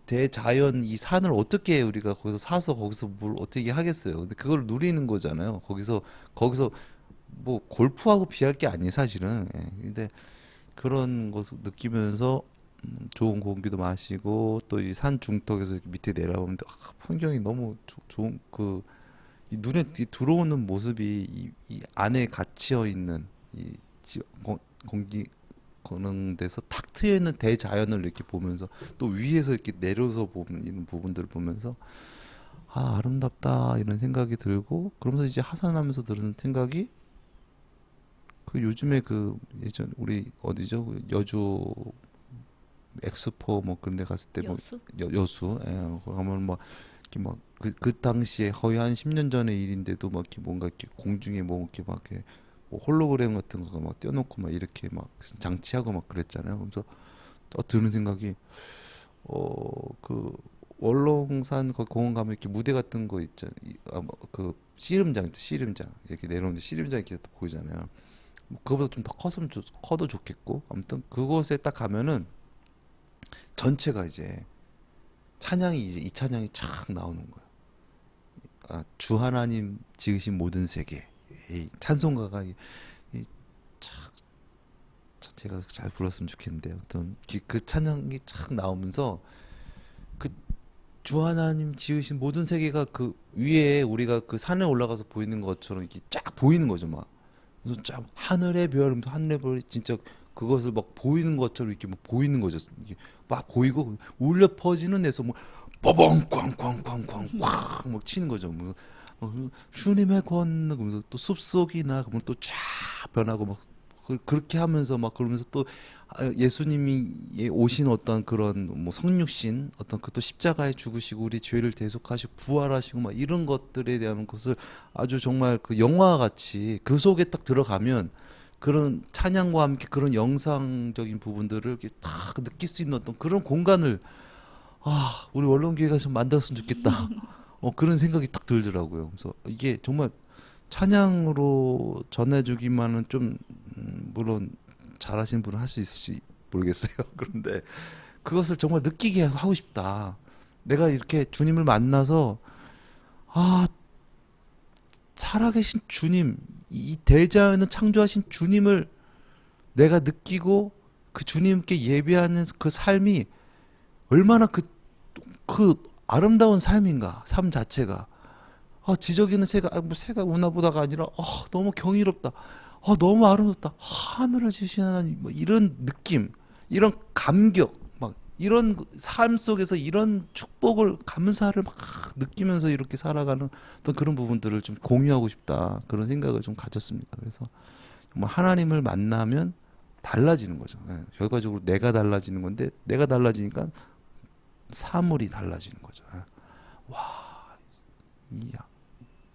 대자연 이 산을 어떻게 우리가 거기서 사서 거기서 뭘 어떻게 하겠어요. 근데 그걸 누리는 거잖아요. 거기서 뭐 골프하고 비할 게 아니에요, 사실은. 예. 근데 그런 것을 느끼면서 좋은 공기도 마시고 또 이 산 중턱에서 이렇게 밑에 내려오면 풍경이 너무 좋은 이 눈에 들어오는 모습이 이 안에 갇혀 있는 공기 그런 데서 탁 트여 있는 대자연을 이렇게 보면서 또 위에서 이렇게 내려서 보면 이런 부분들을 보면서 아름답다 이런 생각이 들고 그러면서 이제 하산하면서 드는 생각이 그 요즘에 그 예전 우리 어디죠? 그 여주 엑스포 뭐 그런 데 갔을 때 뭐 여수? 여수 거기 가면 막 이렇게 막 그 당시에 거의 한 10년 전의 일인데도 막 이렇게 뭔가 이렇게 공중에 뭐 이렇게 막 이렇게 뭐 홀로그램 같은 거가 막 띄워놓고 막 이렇게 막 장치하고 막 그랬잖아요. 그래서 또 드는 생각이 그 월롱산 그 공원 가면 이렇게 무대 같은 거 있잖아요. 그 씨름장 이렇게 내려오는데 씨름장 이렇게 보이잖아요. 뭐 그거보다 좀 더 커도 좋겠고 아무튼 그곳에 딱 가면은 전체가 이제 찬양이 이제 이 찬양이 촥 나오는 거예요. 주 하나님 지으신 모든 세계 이 찬송가가 착 제가 잘 불렀으면 좋겠는데 아무튼 그 찬양이 착 나오면서 그 주 하나님 지으신 모든 세계가 그 위에 우리가 그 산에 올라가서 보이는 것처럼 이렇게 쫙 보이는 거죠 막. 그래서 쫙 하늘의 별이 진짜 그것을 막 보이는 것처럼 이렇게 막 보이는 거죠. 이게 막 보이고 울려 퍼지는 데서 뭐 빠방 쾅쾅쾅쾅 막 치는 거죠. 주님의 권능 그러면서 또 숲속이나 그러면 또 쫙 변하고 막 그렇게 하면서 막 그러면서 또 예수님이 오신 어떤 그런 뭐 성육신 어떤 그또 십자가에 죽으시고 우리 죄를 대속하시고 부활하시고 막 이런 것들에 대한 것을 아주 정말 그 영화와 같이 그 속에 딱 들어가면 그런 찬양과 함께 그런 영상적인 부분들을 이렇게 딱 느낄 수 있는 어떤 그런 공간을 우리 원론교회가 좀 만들었으면 좋겠다. 그런 생각이 딱 들더라고요. 그래서 이게 정말 찬양으로 전해주기만은 좀 물론 잘하시는 분은 할 수 있을지 모르겠어요. 그런데 그것을 정말 느끼게 하고 싶다. 내가 이렇게 주님을 만나서 살아계신 주님, 이 대자연을 창조하신 주님을 내가 느끼고 그 주님께 예배하는 그 삶이 얼마나 그 아름다운 삶인가, 삶 자체가. 지저귀는 새가 우나 보다가 아니라 너무 경이롭다. 너무 아름답다. 하늘을 지으신 하나님 뭐 이런 느낌, 이런 감격, 막 이런 삶 속에서 이런 축복을 감사를 막 느끼면서 이렇게 살아가는 어떤 그런 부분들을 좀 공유하고 싶다. 그런 생각을 좀 가졌습니다. 그래서 정말 하나님을 만나면 달라지는 거죠. 결과적으로 내가 달라지는 건데 내가 달라지니까 사물이 달라지는 거죠.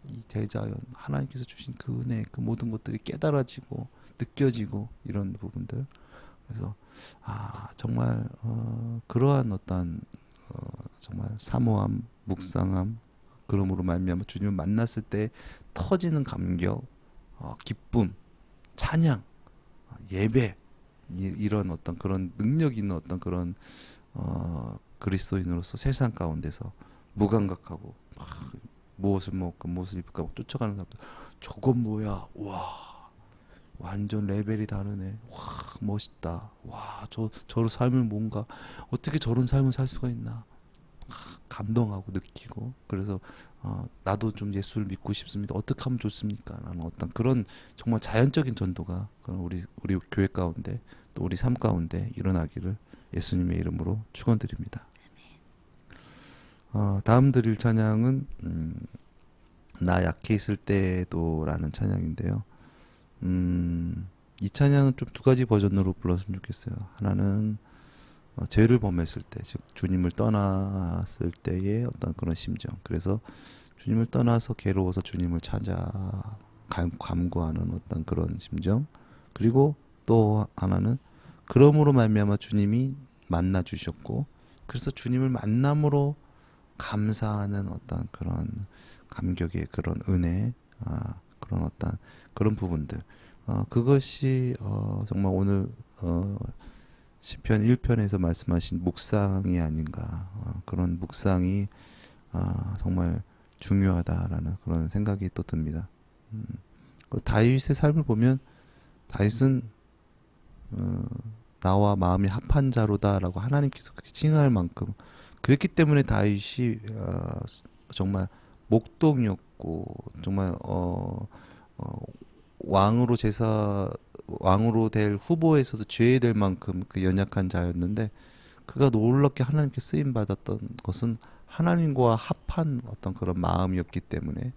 이 대자연 하나님께서 주신 그 은혜 그 모든 것들이 깨달아지고 느껴지고 이런 부분들 그래서 정말 그러한 어떤 정말 사모함, 묵상함, 그러므로 말미암아 주님을 만났을 때 터지는 감격, 기쁨, 찬양, 예배, 이런 어떤 그런 능력 있는 어떤 그런 그리스도인으로서 세상 가운데서 무감각하고 막 무엇을 먹고 무엇을 입을까 막 쫓아가는 사람들, 저건 뭐야, 와 완전 레벨이 다르네, 와 멋있다, 와 저런 삶을 뭔가 어떻게 저런 삶을 살 수가 있나, 감동하고 느끼고, 그래서 나도 좀 예수를 믿고 싶습니다. 어떻게 하면 좋습니까? 라는 어떤 그런 정말 자연적인 전도가 우리 교회 가운데 또 우리 삶 가운데 일어나기를 예수님의 이름으로 축원드립니다. 다음 드릴 찬양은 나 약해 있을 때도라는 찬양인데요. 이 찬양은 좀 두 가지 버전으로 불렀으면 좋겠어요. 하나는 죄를 범했을 때, 즉 주님을 떠났을 때의 어떤 그런 심정. 그래서 주님을 떠나서 괴로워서 주님을 찾아 감구하는 어떤 그런 심정. 그리고 또 하나는 그러므로 말미암아 주님이 만나 주셨고, 그래서 주님을 만남으로 감사하는 어떤 그런 감격의 그런 은혜, 그런 어떤 그런 부분들. 그것이 정말 오늘 시편 1편에서 말씀하신 묵상이 아닌가. 그런 묵상이 정말 중요하다라는 그런 생각이 또 듭니다. 다윗의 삶을 보면 다윗은 나와 마음이 합한 자로다라고 하나님께서 그렇게 칭할 만큼, 그랬기 때문에 다윗이 정말 목동이었고, 정말 왕으로 될 후보에서도 제외될 만큼 그 연약한 자였는데, 그가 놀랍게 하나님께 쓰임 받았던 것은 하나님과 합한 어떤 그런 마음이었기 때문에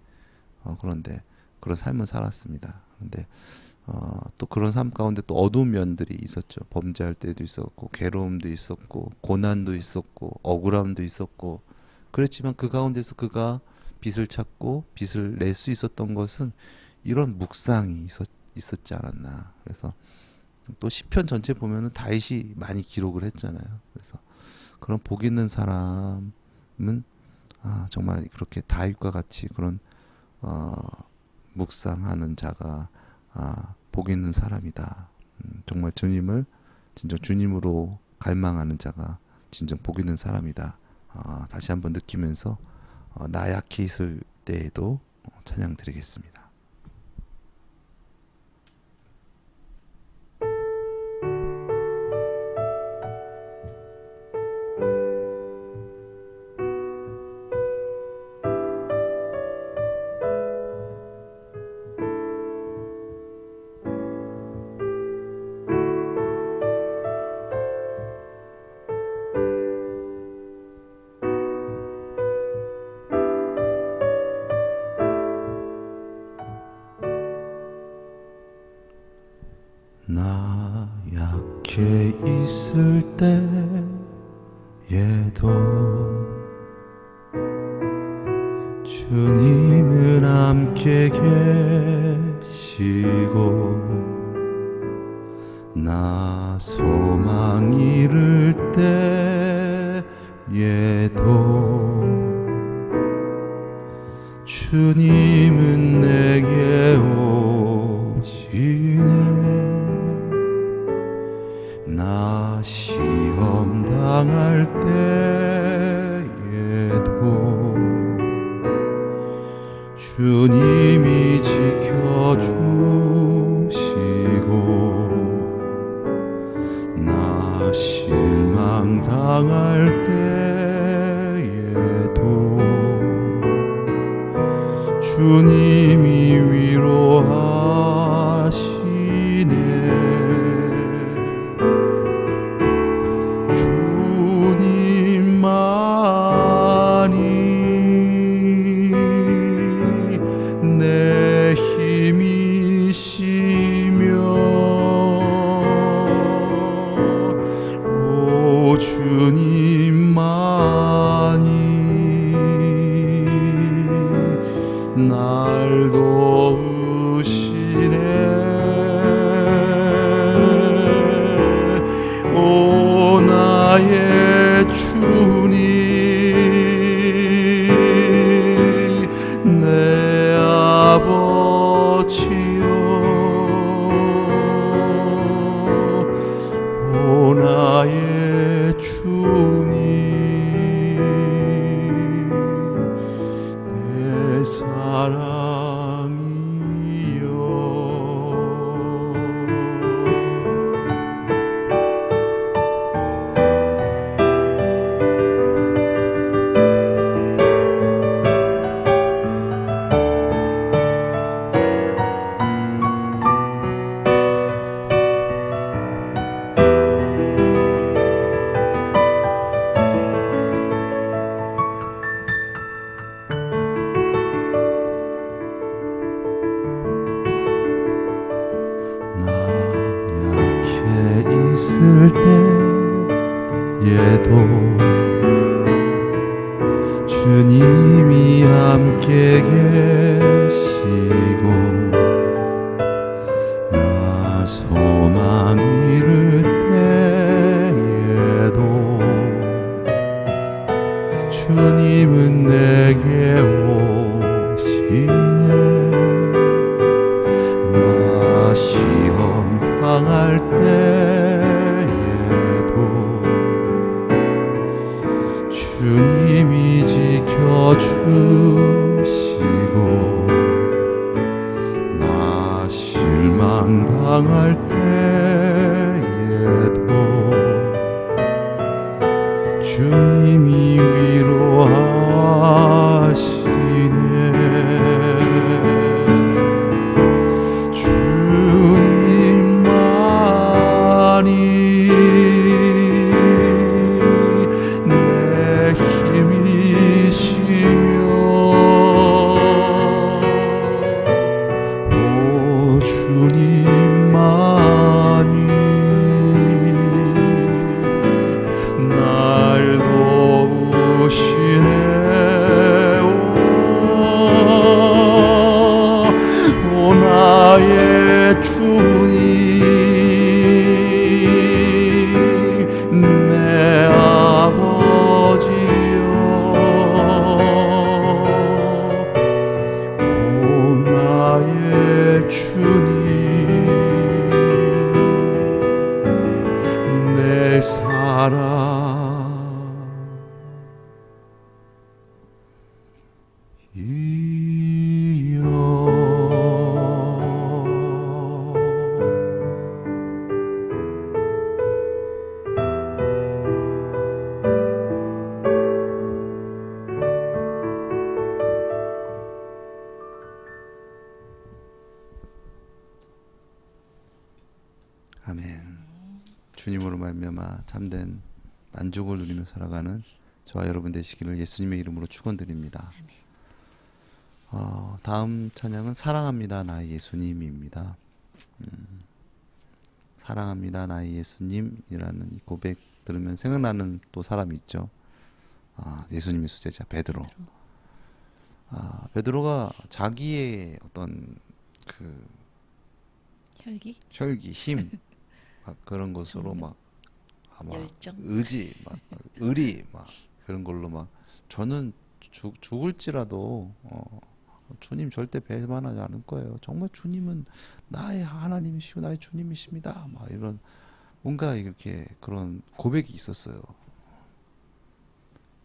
그런데 그런 삶을 살았습니다. 그런데 또 그런 삶 가운데 또 어두운 면들이 있었죠. 범죄할 때도 있었고, 괴로움도 있었고, 고난도 있었고, 억울함도 있었고, 그랬지만 그 가운데서 그가 빛을 찾고 빛을 낼 수 있었던 것은 이런 묵상이 있었지 않았나. 그래서 또 시편 전체 보면은 다윗이 많이 기록을 했잖아요. 그래서 그런 복 있는 사람은 정말 그렇게 다윗과 같이 그런 묵상하는 자가 복 있는 사람이다. 정말 주님을 진정 주님으로 갈망하는 자가 진정 복 있는 사람이다. 다시 한번 느끼면서 나 약해 있을 때에도 찬양 드리겠습니다. 나 약해 있을 때에도 주님은 함께 계시고, 나 소망 잃을 때에도 주님은 내게 오시네. 나 시험 당할 때에도 주님이 지켜주시고, 나 실망 당할 때에도 주님이 위로하시네. 주님만이 내 힘이시며, 오 주님만이 날 나의 주님 내 아버지여 오 나의 주님 내 나 약해 있을 때에도 주님이 함께 계시고 나 소망 잃을 때에도 주님은 내게 오시네 나 시험 당할 때에도 주님이 지켜주시고 나 실망 당할 때에도 주님이 위로하시네 주님만이 내 힘이시며 오 주님만이 날 도우시네 오 나의 주님 내 아버지여 오 나의 주님 내 사랑이여 아멘. 주님으로 말미암아 참된 만족을 누리며 살아가는 저와 여러분 되시기를 예수님의 이름으로 축원드립니다. 다음 찬양은 사랑합니다 나의 예수님입니다. 사랑합니다 나의 예수님이라는 이 고백 들으면 생각나는 또 사람이 있죠. 예수님의 수제자 베드로. 베드로가 자기의 어떤 그 혈기, 힘 막 그런 것으로 막 아마 열정. 의지, 막 의리, 막 그런 걸로 막 저는 죽을지라도 주님 절대 배반하지 않을 거예요. 정말 주님은 나의 하나님이시고 나의 주님이십니다. 막 이런 뭔가 이렇게 그런 고백이 있었어요.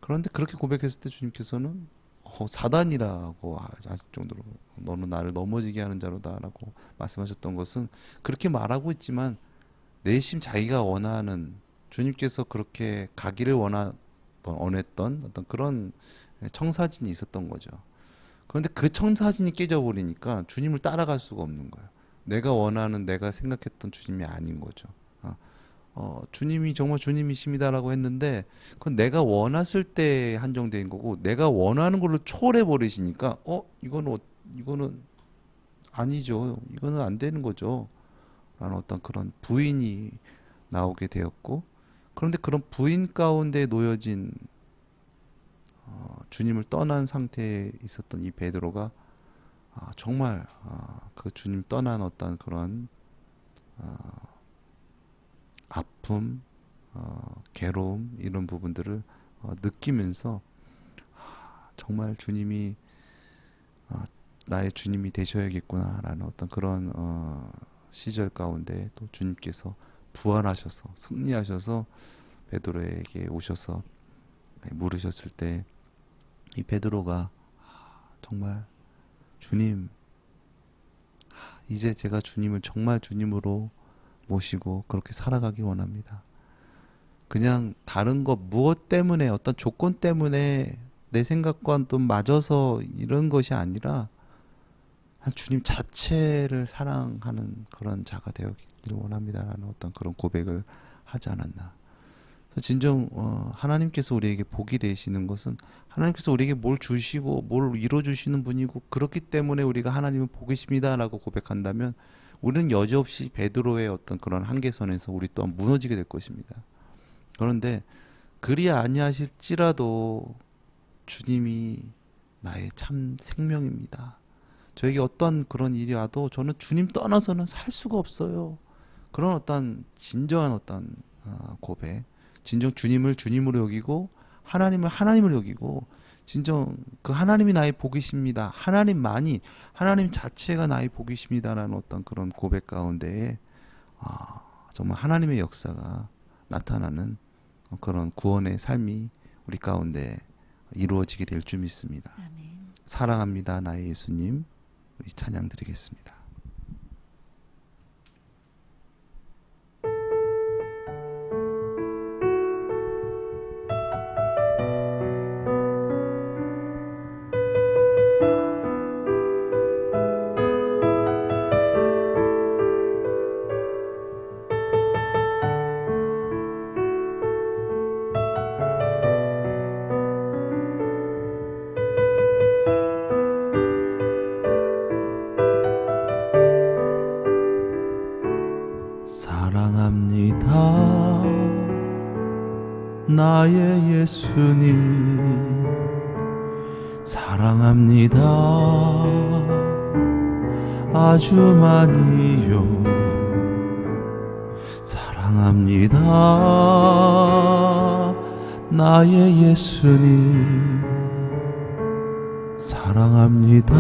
그런데 그렇게 고백했을 때 주님께서는 사단이라고 하실 정도로 너는 나를 넘어지게 하는 자로다라고 말씀하셨던 것은 그렇게 말하고 있지만 내심 자기가 원하는 주님께서 그렇게 가기를 원했던 어떤 그런 청사진이 있었던 거죠. 그런데 그 청사진이 깨져버리니까 주님을 따라갈 수가 없는 거예요. 내가 원하는 내가 생각했던 주님이 아닌 거죠. 주님이 정말 주님이십니다라고 했는데 그건 내가 원했을 때 한정된 거고 내가 원하는 걸로 초월해 버리시니까 이거는 아니죠. 이거는 안 되는 거죠. 라는 어떤 그런 부인이 나오게 되었고 그런데 그런 부인 가운데 놓여진 주님을 떠난 상태에 있었던 이 베드로가 정말 그 주님 떠난 어떤 그런 아픔, 괴로움 이런 부분들을 느끼면서 정말 주님이 나의 주님이 되셔야겠구나라는 어떤 그런 시절 가운데 또 주님께서 부활하셔서 승리하셔서 베드로에게 오셔서 물으셨을 때 이 베드로가 정말 주님, 이제 제가 주님을 정말 주님으로 모시고 그렇게 살아가기 원합니다. 그냥 다른 것 무엇 때문에 어떤 조건 때문에 내 생각과 또 맞아서 이런 것이 아니라 주님 자체를 사랑하는 그런 자가 되었기를 원합니다라는 어떤 그런 고백을 하지 않았나. 그래서 진정 하나님께서 우리에게 복이 되시는 것은 하나님께서 우리에게 뭘 주시고 뭘 이뤄주시는 분이고 그렇기 때문에 우리가 하나님은 복이십니다라고 고백한다면 우리는 여지없이 베드로의 어떤 그런 한계선에서 우리 또한 무너지게 될 것입니다. 그런데 그리 아니하실지라도 주님이 나의 참 생명입니다. 저에게 어떤 그런 일이 와도 저는 주님 떠나서는 살 수가 없어요. 그런 어떤 진정한 어떤 고백, 진정 주님을 주님으로 여기고 하나님을 하나님으로 여기고 진정 그 하나님이 나의 복이십니다. 하나님만이 하나님 자체가 나의 복이십니다라는 어떤 그런 고백 가운데에 정말 하나님의 역사가 나타나는 그런 구원의 삶이 우리 가운데 이루어지게 될 줄 믿습니다. 아멘. 사랑합니다 나의 예수님, 우리 찬양 드리겠습니다. 사랑합니다 나의 예수님, 사랑합니다 아주 많이요. 사랑합니다 나의 예수님, 사랑합니다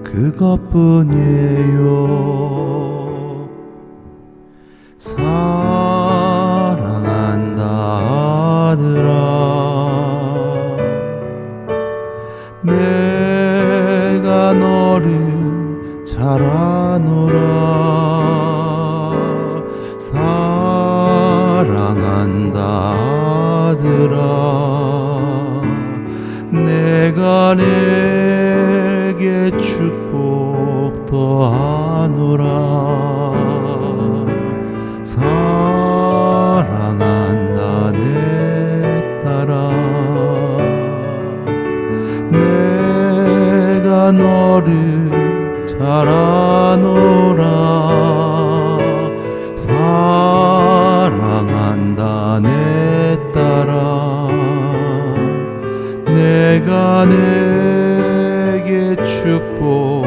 그것뿐이에요. 사랑한다 아들아, 내가 너를 잘 아노라. 사랑한다 아들아, 내가 내게 축복 더하노라. 사랑한다 내 딸아, 내가 너를 잘 아노라. 사랑한다 내 딸아, 내가 내게 축복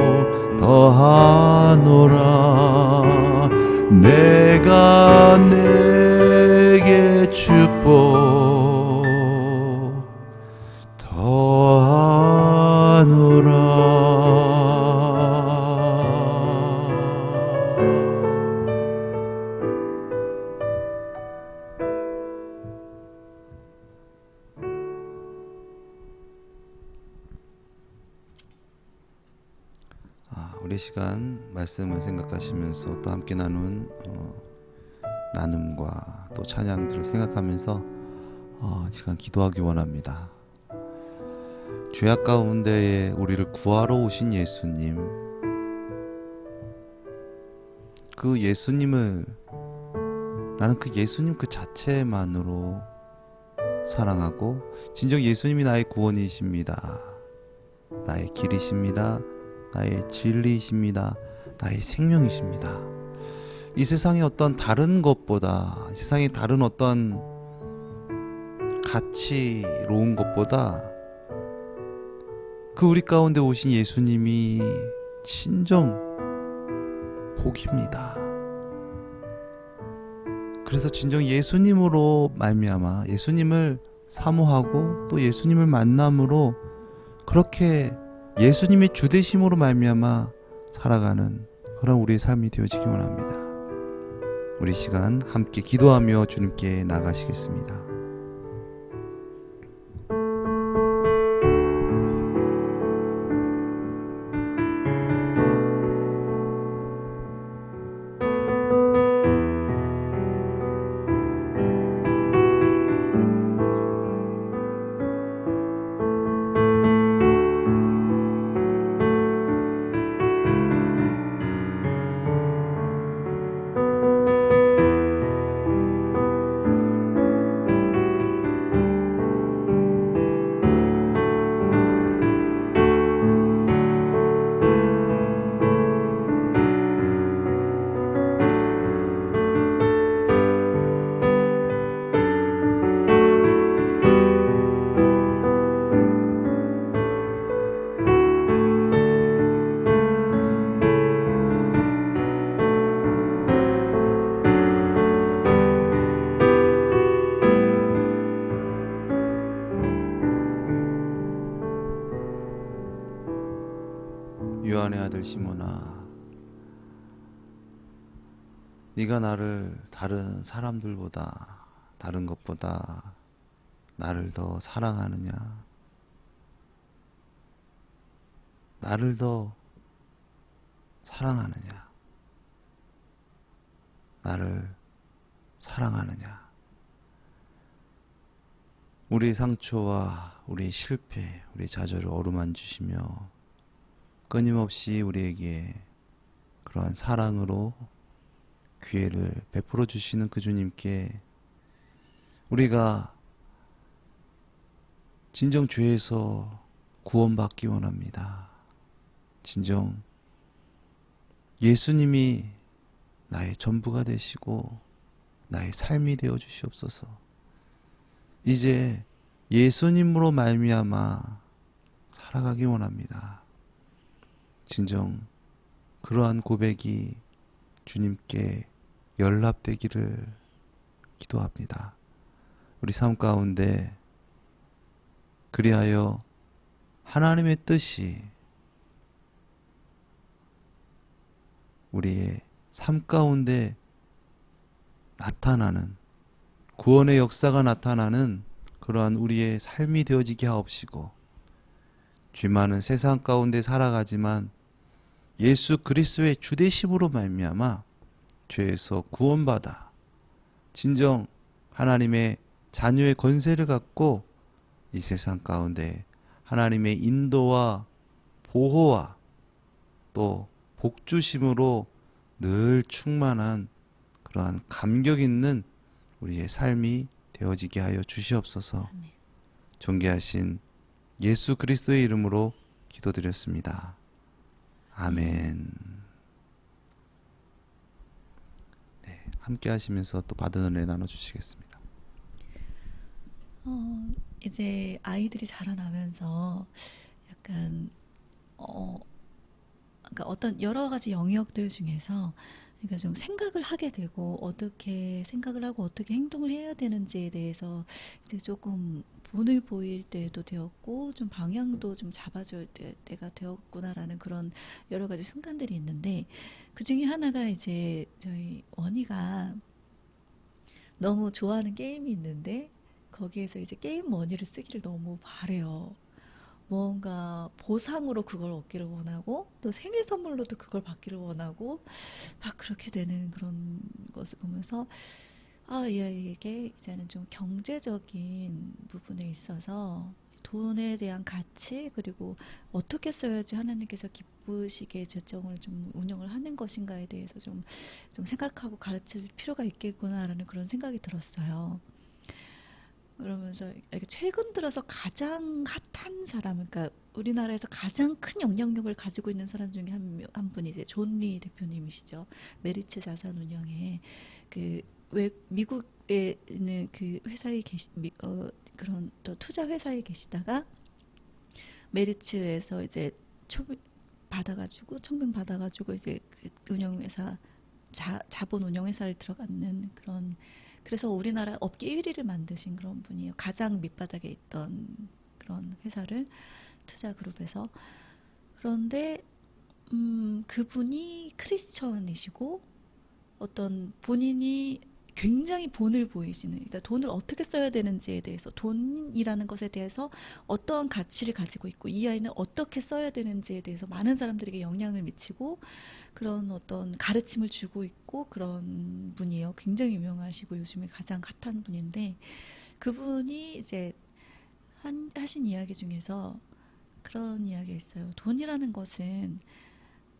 더하노라. 내가 내게 축복 더하노라. 우리 시간 말씀을 생각하시면서 또 함께 나눈 나눔과 또 찬양들을 생각하면서 시간 기도하기 원합니다. 죄악 가운데에 우리를 구하러 오신 예수님, 그 예수님을 나는 그 예수님 그 자체만으로 사랑하고 진정 예수님이 나의 구원이십니다. 나의 길이십니다. 나의 진리이십니다. 나의 생명이십니다. 이 세상의 어떤 다른 것보다, 세상의 다른 어떤 가치로운 것보다 그 우리 가운데 오신 예수님이 진정 복입니다. 그래서 진정 예수님으로 말미암아 예수님을 사모하고 또 예수님을 만남으로 그렇게 예수님의 주되심으로 말미암아 살아가는 그런 우리의 삶이 되어지기 원합니다. 우리 시간 함께 기도하며 주님께 나가시겠습니다. 요한의 아들 시몬아, 네가 나를 다른 사람들보다 다른 것보다 나를 더 사랑하느냐? 나를 더 사랑하느냐? 나를 사랑하느냐? 우리 상처와 우리 실패, 우리 좌절을 어루만지시며 끊임없이 우리에게 그러한 사랑으로 기회를 베풀어 주시는 그 주님께 우리가 진정 죄에서 구원받기 원합니다. 진정 예수님이 나의 전부가 되시고 나의 삶이 되어 주시옵소서. 이제 예수님으로 말미암아 살아가기 원합니다. 진정 그러한 고백이 주님께 연락되기를 기도합니다. 우리 삶 가운데 그리하여 하나님의 뜻이 우리의 삶 가운데 나타나는 구원의 역사가 나타나는 그러한 우리의 삶이 되어지게 하옵시고, 죄 많은 세상 가운데 살아가지만 예수 그리스도의 주되심으로 말미암아 죄에서 구원받아 진정 하나님의 자녀의 권세를 갖고 이 세상 가운데 하나님의 인도와 보호와 또 복주심으로 늘 충만한 그러한 감격 있는 우리의 삶이 되어지게 하여 주시옵소서. 아멘. 존귀하신 예수 그리스도의 이름으로 기도드렸습니다. 아멘. 네, 함께 하시면서 또 받은 은혜 나눠주시겠습니다. 이제 아이들이 자라나면서 약간 그러니까 어떤 여러 가지 영역들 중에서 그러니까 좀 생각을 하게 되고 어떻게 생각을 하고 어떻게 행동을 해야 되는지에 대해서 이제 조금 본을 보일 때도 되었고 좀 방향도 좀 잡아줄 때가 되었구나라는 그런 여러 가지 순간들이 있는데, 그 중에 하나가 이제 저희 원희가 너무 좋아하는 게임이 있는데 거기에서 이제 게임 머니를 쓰기를 너무 바래요. 뭔가 보상으로 그걸 얻기를 원하고 또 생일 선물로도 그걸 받기를 원하고 막 그렇게 되는 그런 것을 보면서 이게 이제는 좀 경제적인 부분에 있어서 돈에 대한 가치, 그리고 어떻게 써야지 하나님께서 기쁘시게 재정을 좀 운영을 하는 것인가에 대해서 좀 생각하고 가르칠 필요가 있겠구나라는 그런 생각이 들었어요. 그러면서 최근 들어서 가장 핫한 사람, 그러니까 우리나라에서 가장 큰 영향력을 가지고 있는 사람 중에 한 분이 이제 존 리 대표님이시죠. 메리츠 자산운용에 미국에 있는 그 회사에 그런 또 투자 회사에 계시다가 메리츠에서 이제 청빙 받아가지고 이제 그 운영회사 자본 운용 회사를 들어갔는 그런, 그래서 우리나라 업계 1위를 만드신 그런 분이에요. 가장 밑바닥에 있던 그런 회사를 투자 그룹에서. 그런데 그분이 크리스천이시고 어떤 본인이 굉장히 본을 보이시는, 그러니까 돈을 어떻게 써야 되는지에 대해서, 돈이라는 것에 대해서 어떠한 가치를 가지고 있고 이 아이는 어떻게 써야 되는지에 대해서 많은 사람들에게 영향을 미치고 그런 어떤 가르침을 주고 있고 그런 분이에요. 굉장히 유명하시고 요즘에 가장 핫한 분인데, 그분이 이제 하신 이야기 중에서 그런 이야기가 있어요. 돈이라는 것은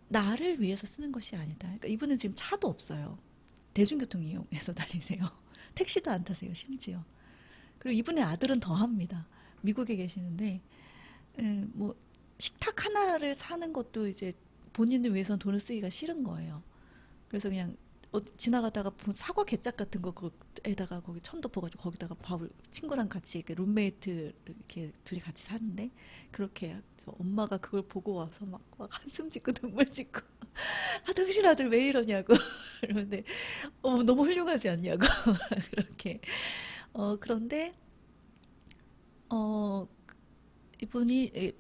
나를 위해서 쓰는 것이 아니다. 그러니까 이분은 지금 차도 없어요. 대중교통 이용해서 다니세요. 택시도 안 타세요, 심지어. 그리고 이분의 아들은 더 합니다. 미국에 계시는데, 뭐, 식탁 하나를 사는 것도 이제 본인을 위해서는 돈을 쓰기가 싫은 거예요. 그래서 그냥 지나가다가 사과 개짝 같은 거에다가 거기 천도퍼가지고 거기다가 밥을 친구랑 같이 이렇게 룸메이트 이렇게 둘이 같이 사는데, 그렇게 엄마가 그걸 보고 와서 막 한숨 짓고 눈물 짓고 아, 당신 아들 왜 이러냐고 그러는데 너무 훌륭하지 않냐고 그렇게. 그런데 어 이분이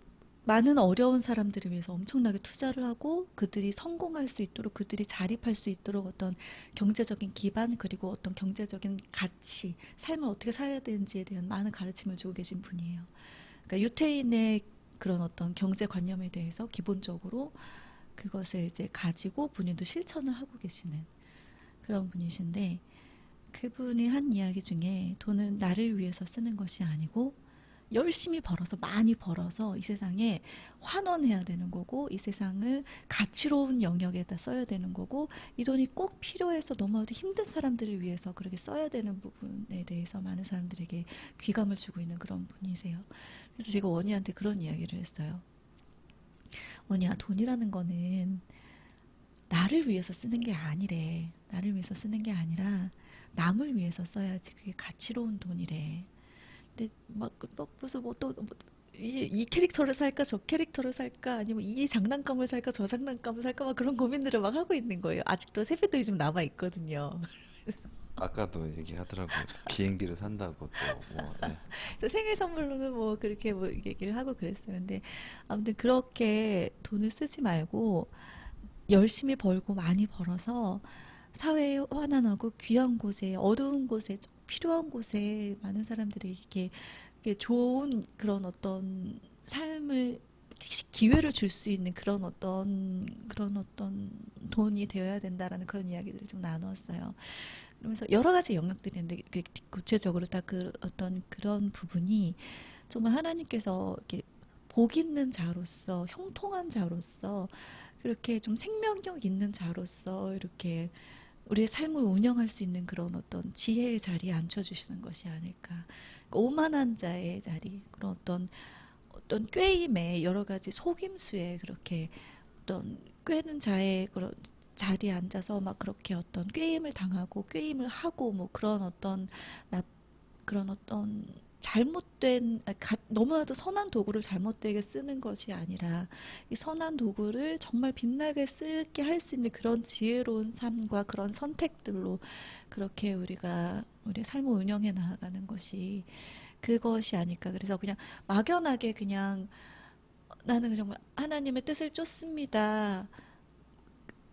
많은 어려운 사람들을 위해서 엄청나게 투자를 하고 그들이 성공할 수 있도록, 그들이 자립할 수 있도록 어떤 경제적인 기반, 그리고 어떤 경제적인 가치, 삶을 어떻게 살아야 되는지에 대한 많은 가르침을 주고 계신 분이에요. 그러니까 유태인의 그런 어떤 경제관념에 대해서 기본적으로 그것을 이제 가지고 본인도 실천을 하고 계시는 그런 분이신데, 그분이 한 이야기 중에 돈은 나를 위해서 쓰는 것이 아니고 열심히 벌어서, 많이 벌어서 이 세상에 환원해야 되는 거고, 이 세상을 가치로운 영역에다 써야 되는 거고, 이 돈이 꼭 필요해서 너무나도 힘든 사람들을 위해서 그렇게 써야 되는 부분에 대해서 많은 사람들에게 귀감을 주고 있는 그런 분이세요. 그래서 제가 원희한테 그런 이야기를 했어요. 원희야, 돈이라는 거는 나를 위해서 쓰는 게 아니래. 나를 위해서 쓰는 게 아니라 남을 위해서 써야지 그게 가치로운 돈이래. 근데 무슨 이 캐릭터를 살까 저 캐릭터를 살까 아니면 이 장난감을 살까 저 장난감을 살까 막 그런 고민들을 막 하고 있는 거예요. 아직도 세뱃돈이 좀 남아 있거든요. 아까도 얘기하더라고요. 비행기를 산다고 또 뭐. 예. 그래서 생일 선물로는 뭐 그렇게 뭐 얘기를 하고 그랬어요. 근데 아무튼 그렇게 돈을 쓰지 말고 열심히 벌고 많이 벌어서 사회에 환원하고 귀한 곳에, 어두운 곳에, 좀 필요한 곳에 많은 사람들이 이렇게 좋은 그런 어떤 삶을, 기회를 줄 수 있는 그런 어떤 돈이 되어야 된다라는 그런 이야기들을 좀 나누었어요. 그러면서 여러 가지 영역들이 있는데 이렇게 구체적으로 딱 그 어떤 그런 부분이 정말 하나님께서 이렇게 복 있는 자로서, 형통한 자로서, 그렇게 좀 생명력 있는 자로서 이렇게 우리의 삶을 운영할 수 있는 그런 어떤 지혜의 자리에 앉혀주시는 것이 아닐까. 그러니까 오만한 자의 자리, 그런 어떤 꾀임에, 여러 가지 속임수에, 그렇게 어떤 꾀는 자의 그런 자리에 앉아서 막 그렇게 어떤 꾀임을 당하고 꾀임을 하고 뭐 그런 어떤 나 그런 어떤 잘못된, 너무나도 선한 도구를 잘못되게 쓰는 것이 아니라 이 선한 도구를 정말 빛나게 쓰게 할 수 있는 그런 지혜로운 삶과 그런 선택들로 그렇게 우리가 우리 삶을 운영해 나아가는 것이, 그것이 아닐까. 그래서 그냥 막연하게 그냥 나는 정말 하나님의 뜻을 쫓습니다.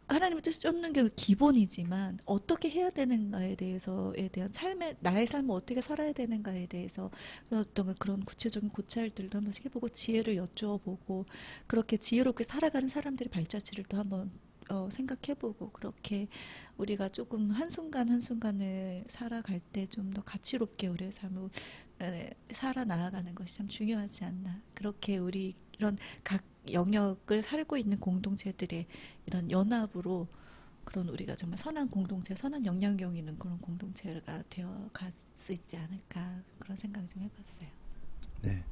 하나님의 뜻을 쫓는 게 기본이지만 어떻게 해야 되는가에 대해서에 대한 나의 삶을 어떻게 살아야 되는가에 대해서 어떤 그런 구체적인 고찰들도 한 번씩 해보고 지혜를 여쭈어보고, 그렇게 지혜롭게 살아가는 사람들의 발자취를 또 한번 생각해보고, 그렇게 우리가 조금 한순간 한순간을 살아갈 때 좀 더 가치롭게 우리의 삶을 살아 나아가는 것이 참 중요하지 않나. 그렇게 우리 이런 각 영역을 살고 있는 공동체들의 이런 연합으로 그런 우리가 정말 선한 공동체, 선한 영향력 있는 그런 공동체가 되어 갈 수 있지 않을까, 그런 생각 좀 해봤어요. 네.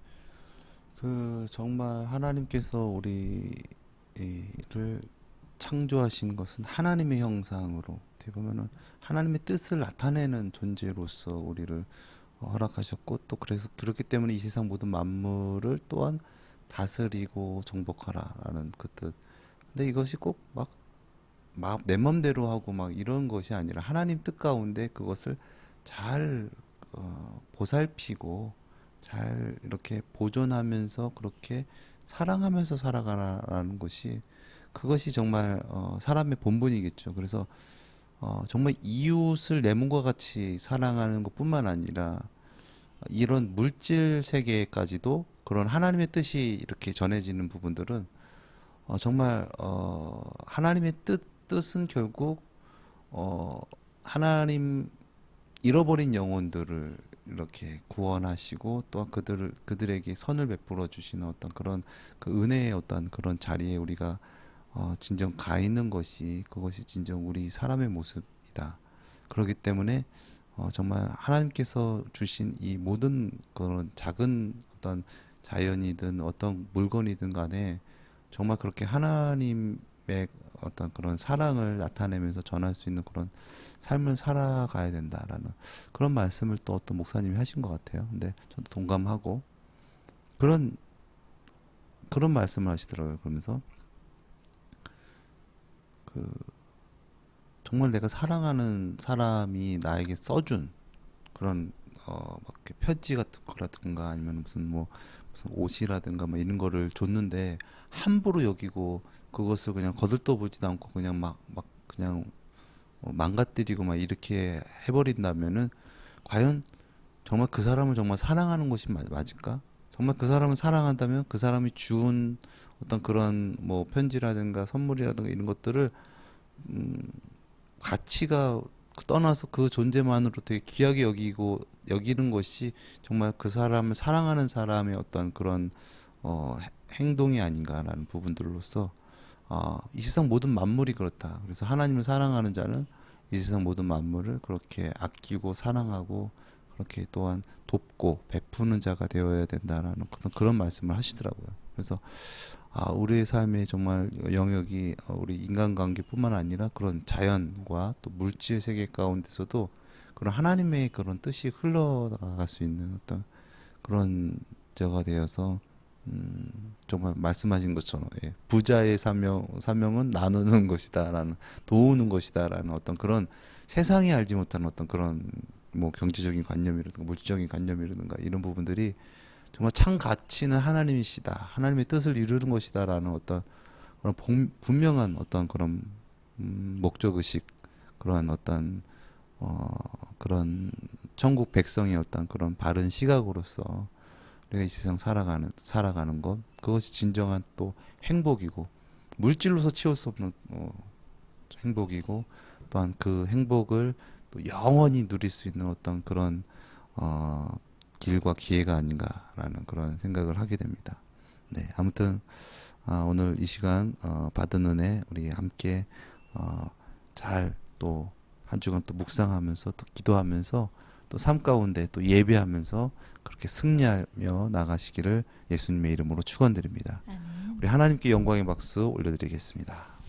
그 정말 하나님께서 우리를 창조하신 것은 하나님의 형상으로, 어떻게 보면은 하나님의 뜻을 나타내는 존재로서 우리를 허락하셨고, 또 그래서 그렇기 때문에 이 세상 모든 만물을 또한 다스리고 정복하라라는 그 뜻. 근데 이것이 꼭 막 막 내 맘대로 하고 막 이런 것이 아니라 하나님 뜻 가운데 그것을 잘 보살피고 잘 이렇게 보존하면서 그렇게 사랑하면서 살아가라는 것이 그것이 정말 사람의 본분이겠죠. 그래서 정말 이웃을 내 몸과 같이 사랑하는 것뿐만 아니라 이런 물질 세계까지도 그런 하나님의 뜻이 이렇게 전해지는 부분들은 정말 하나님의 뜻은 결국 하나님 잃어버린 영혼들을 이렇게 구원하시고 또 그들에게 선을 베풀어 주시는 어떤 그런 그 은혜의 어떤 그런 자리에 우리가 진정 가 있는 것이 그것이 진정 우리 사람의 모습이다. 그렇기 때문에 정말 하나님께서 주신 이 모든 그런 작은 어떤 자연이든 어떤 물건이든 간에 정말 그렇게 하나님의 어떤 그런 사랑을 나타내면서 전할 수 있는 그런 삶을 살아가야 된다라는 그런 말씀을 또 어떤 목사님이 하신 것 같아요. 근데 저도 동감하고 그런 말씀을 하시더라고요. 그러면서 그 정말 내가 사랑하는 사람이 나에게 써준 그런 막 이렇게 편지 같은 거라든가 아니면 무슨 옷이라든가 뭐 이런 거를 줬는데 함부로 여기고 그것을 그냥 거들떠보지도 않고 그냥 막 그냥 망가뜨리고 막 이렇게 해버린다면은 과연 정말 그 사람을 정말 사랑하는 것이 맞을까? 정말 그 사람을 사랑한다면 그 사람이 준 어떤 그런 뭐 편지라든가 선물이라든가 이런 것들을 가치가 떠나서 그 존재만으로 되게 귀하게 여기는 것이 정말 그 사람을 사랑하는 사람의 어떤 그런 행동이 아닌가라는 부분들로서 이 세상 모든 만물이 그렇다. 그래서 하나님을 사랑하는 자는 이 세상 모든 만물을 그렇게 아끼고 사랑하고 그렇게 또한 돕고 베푸는 자가 되어야 된다라는 그런 말씀을 하시더라고요. 그래서 우리의 삶의 정말 영역이 우리 인간관계뿐만 아니라 그런 자연과 또 물질 세계 가운데서도 그런 하나님의 그런 뜻이 흘러나갈 수 있는 어떤 그런 자가 되어서 정말 말씀하신 것처럼 부자의 사명은 나누는 것이다라는 도우는 것이다라는 어떤 그런 세상이 알지 못하는 어떤 그런 뭐 경제적인 관념이라든가 물질적인 관념이라든가 이런 부분들이 정말 참 가치는 하나님이시다. 하나님의 뜻을 이루는 것이다라는 어떤 그런 분명한 어떤 그런 목적 의식 그런 어떤 그런 천국 백성의 어떤 그런 바른 시각으로서 우리가 이 세상 살아가는 것 그것이 진정한 또 행복이고 물질로서 채울 수 없는 행복이고 또한 그 행복을 또 영원히 누릴 수 있는 어떤 그런 길과 기회가 아닌가라는 그런 생각을 하게 됩니다. 네, 아무튼 오늘 이 시간 받은 은혜 우리 함께 잘 또 한 주간 또 묵상하면서 또 기도하면서 또 삶 가운데 또 예배하면서 그렇게 승리하며 나가시기를 예수님의 이름으로 축원드립니다. 아멘. 우리 하나님께 영광의 박수 올려드리겠습니다.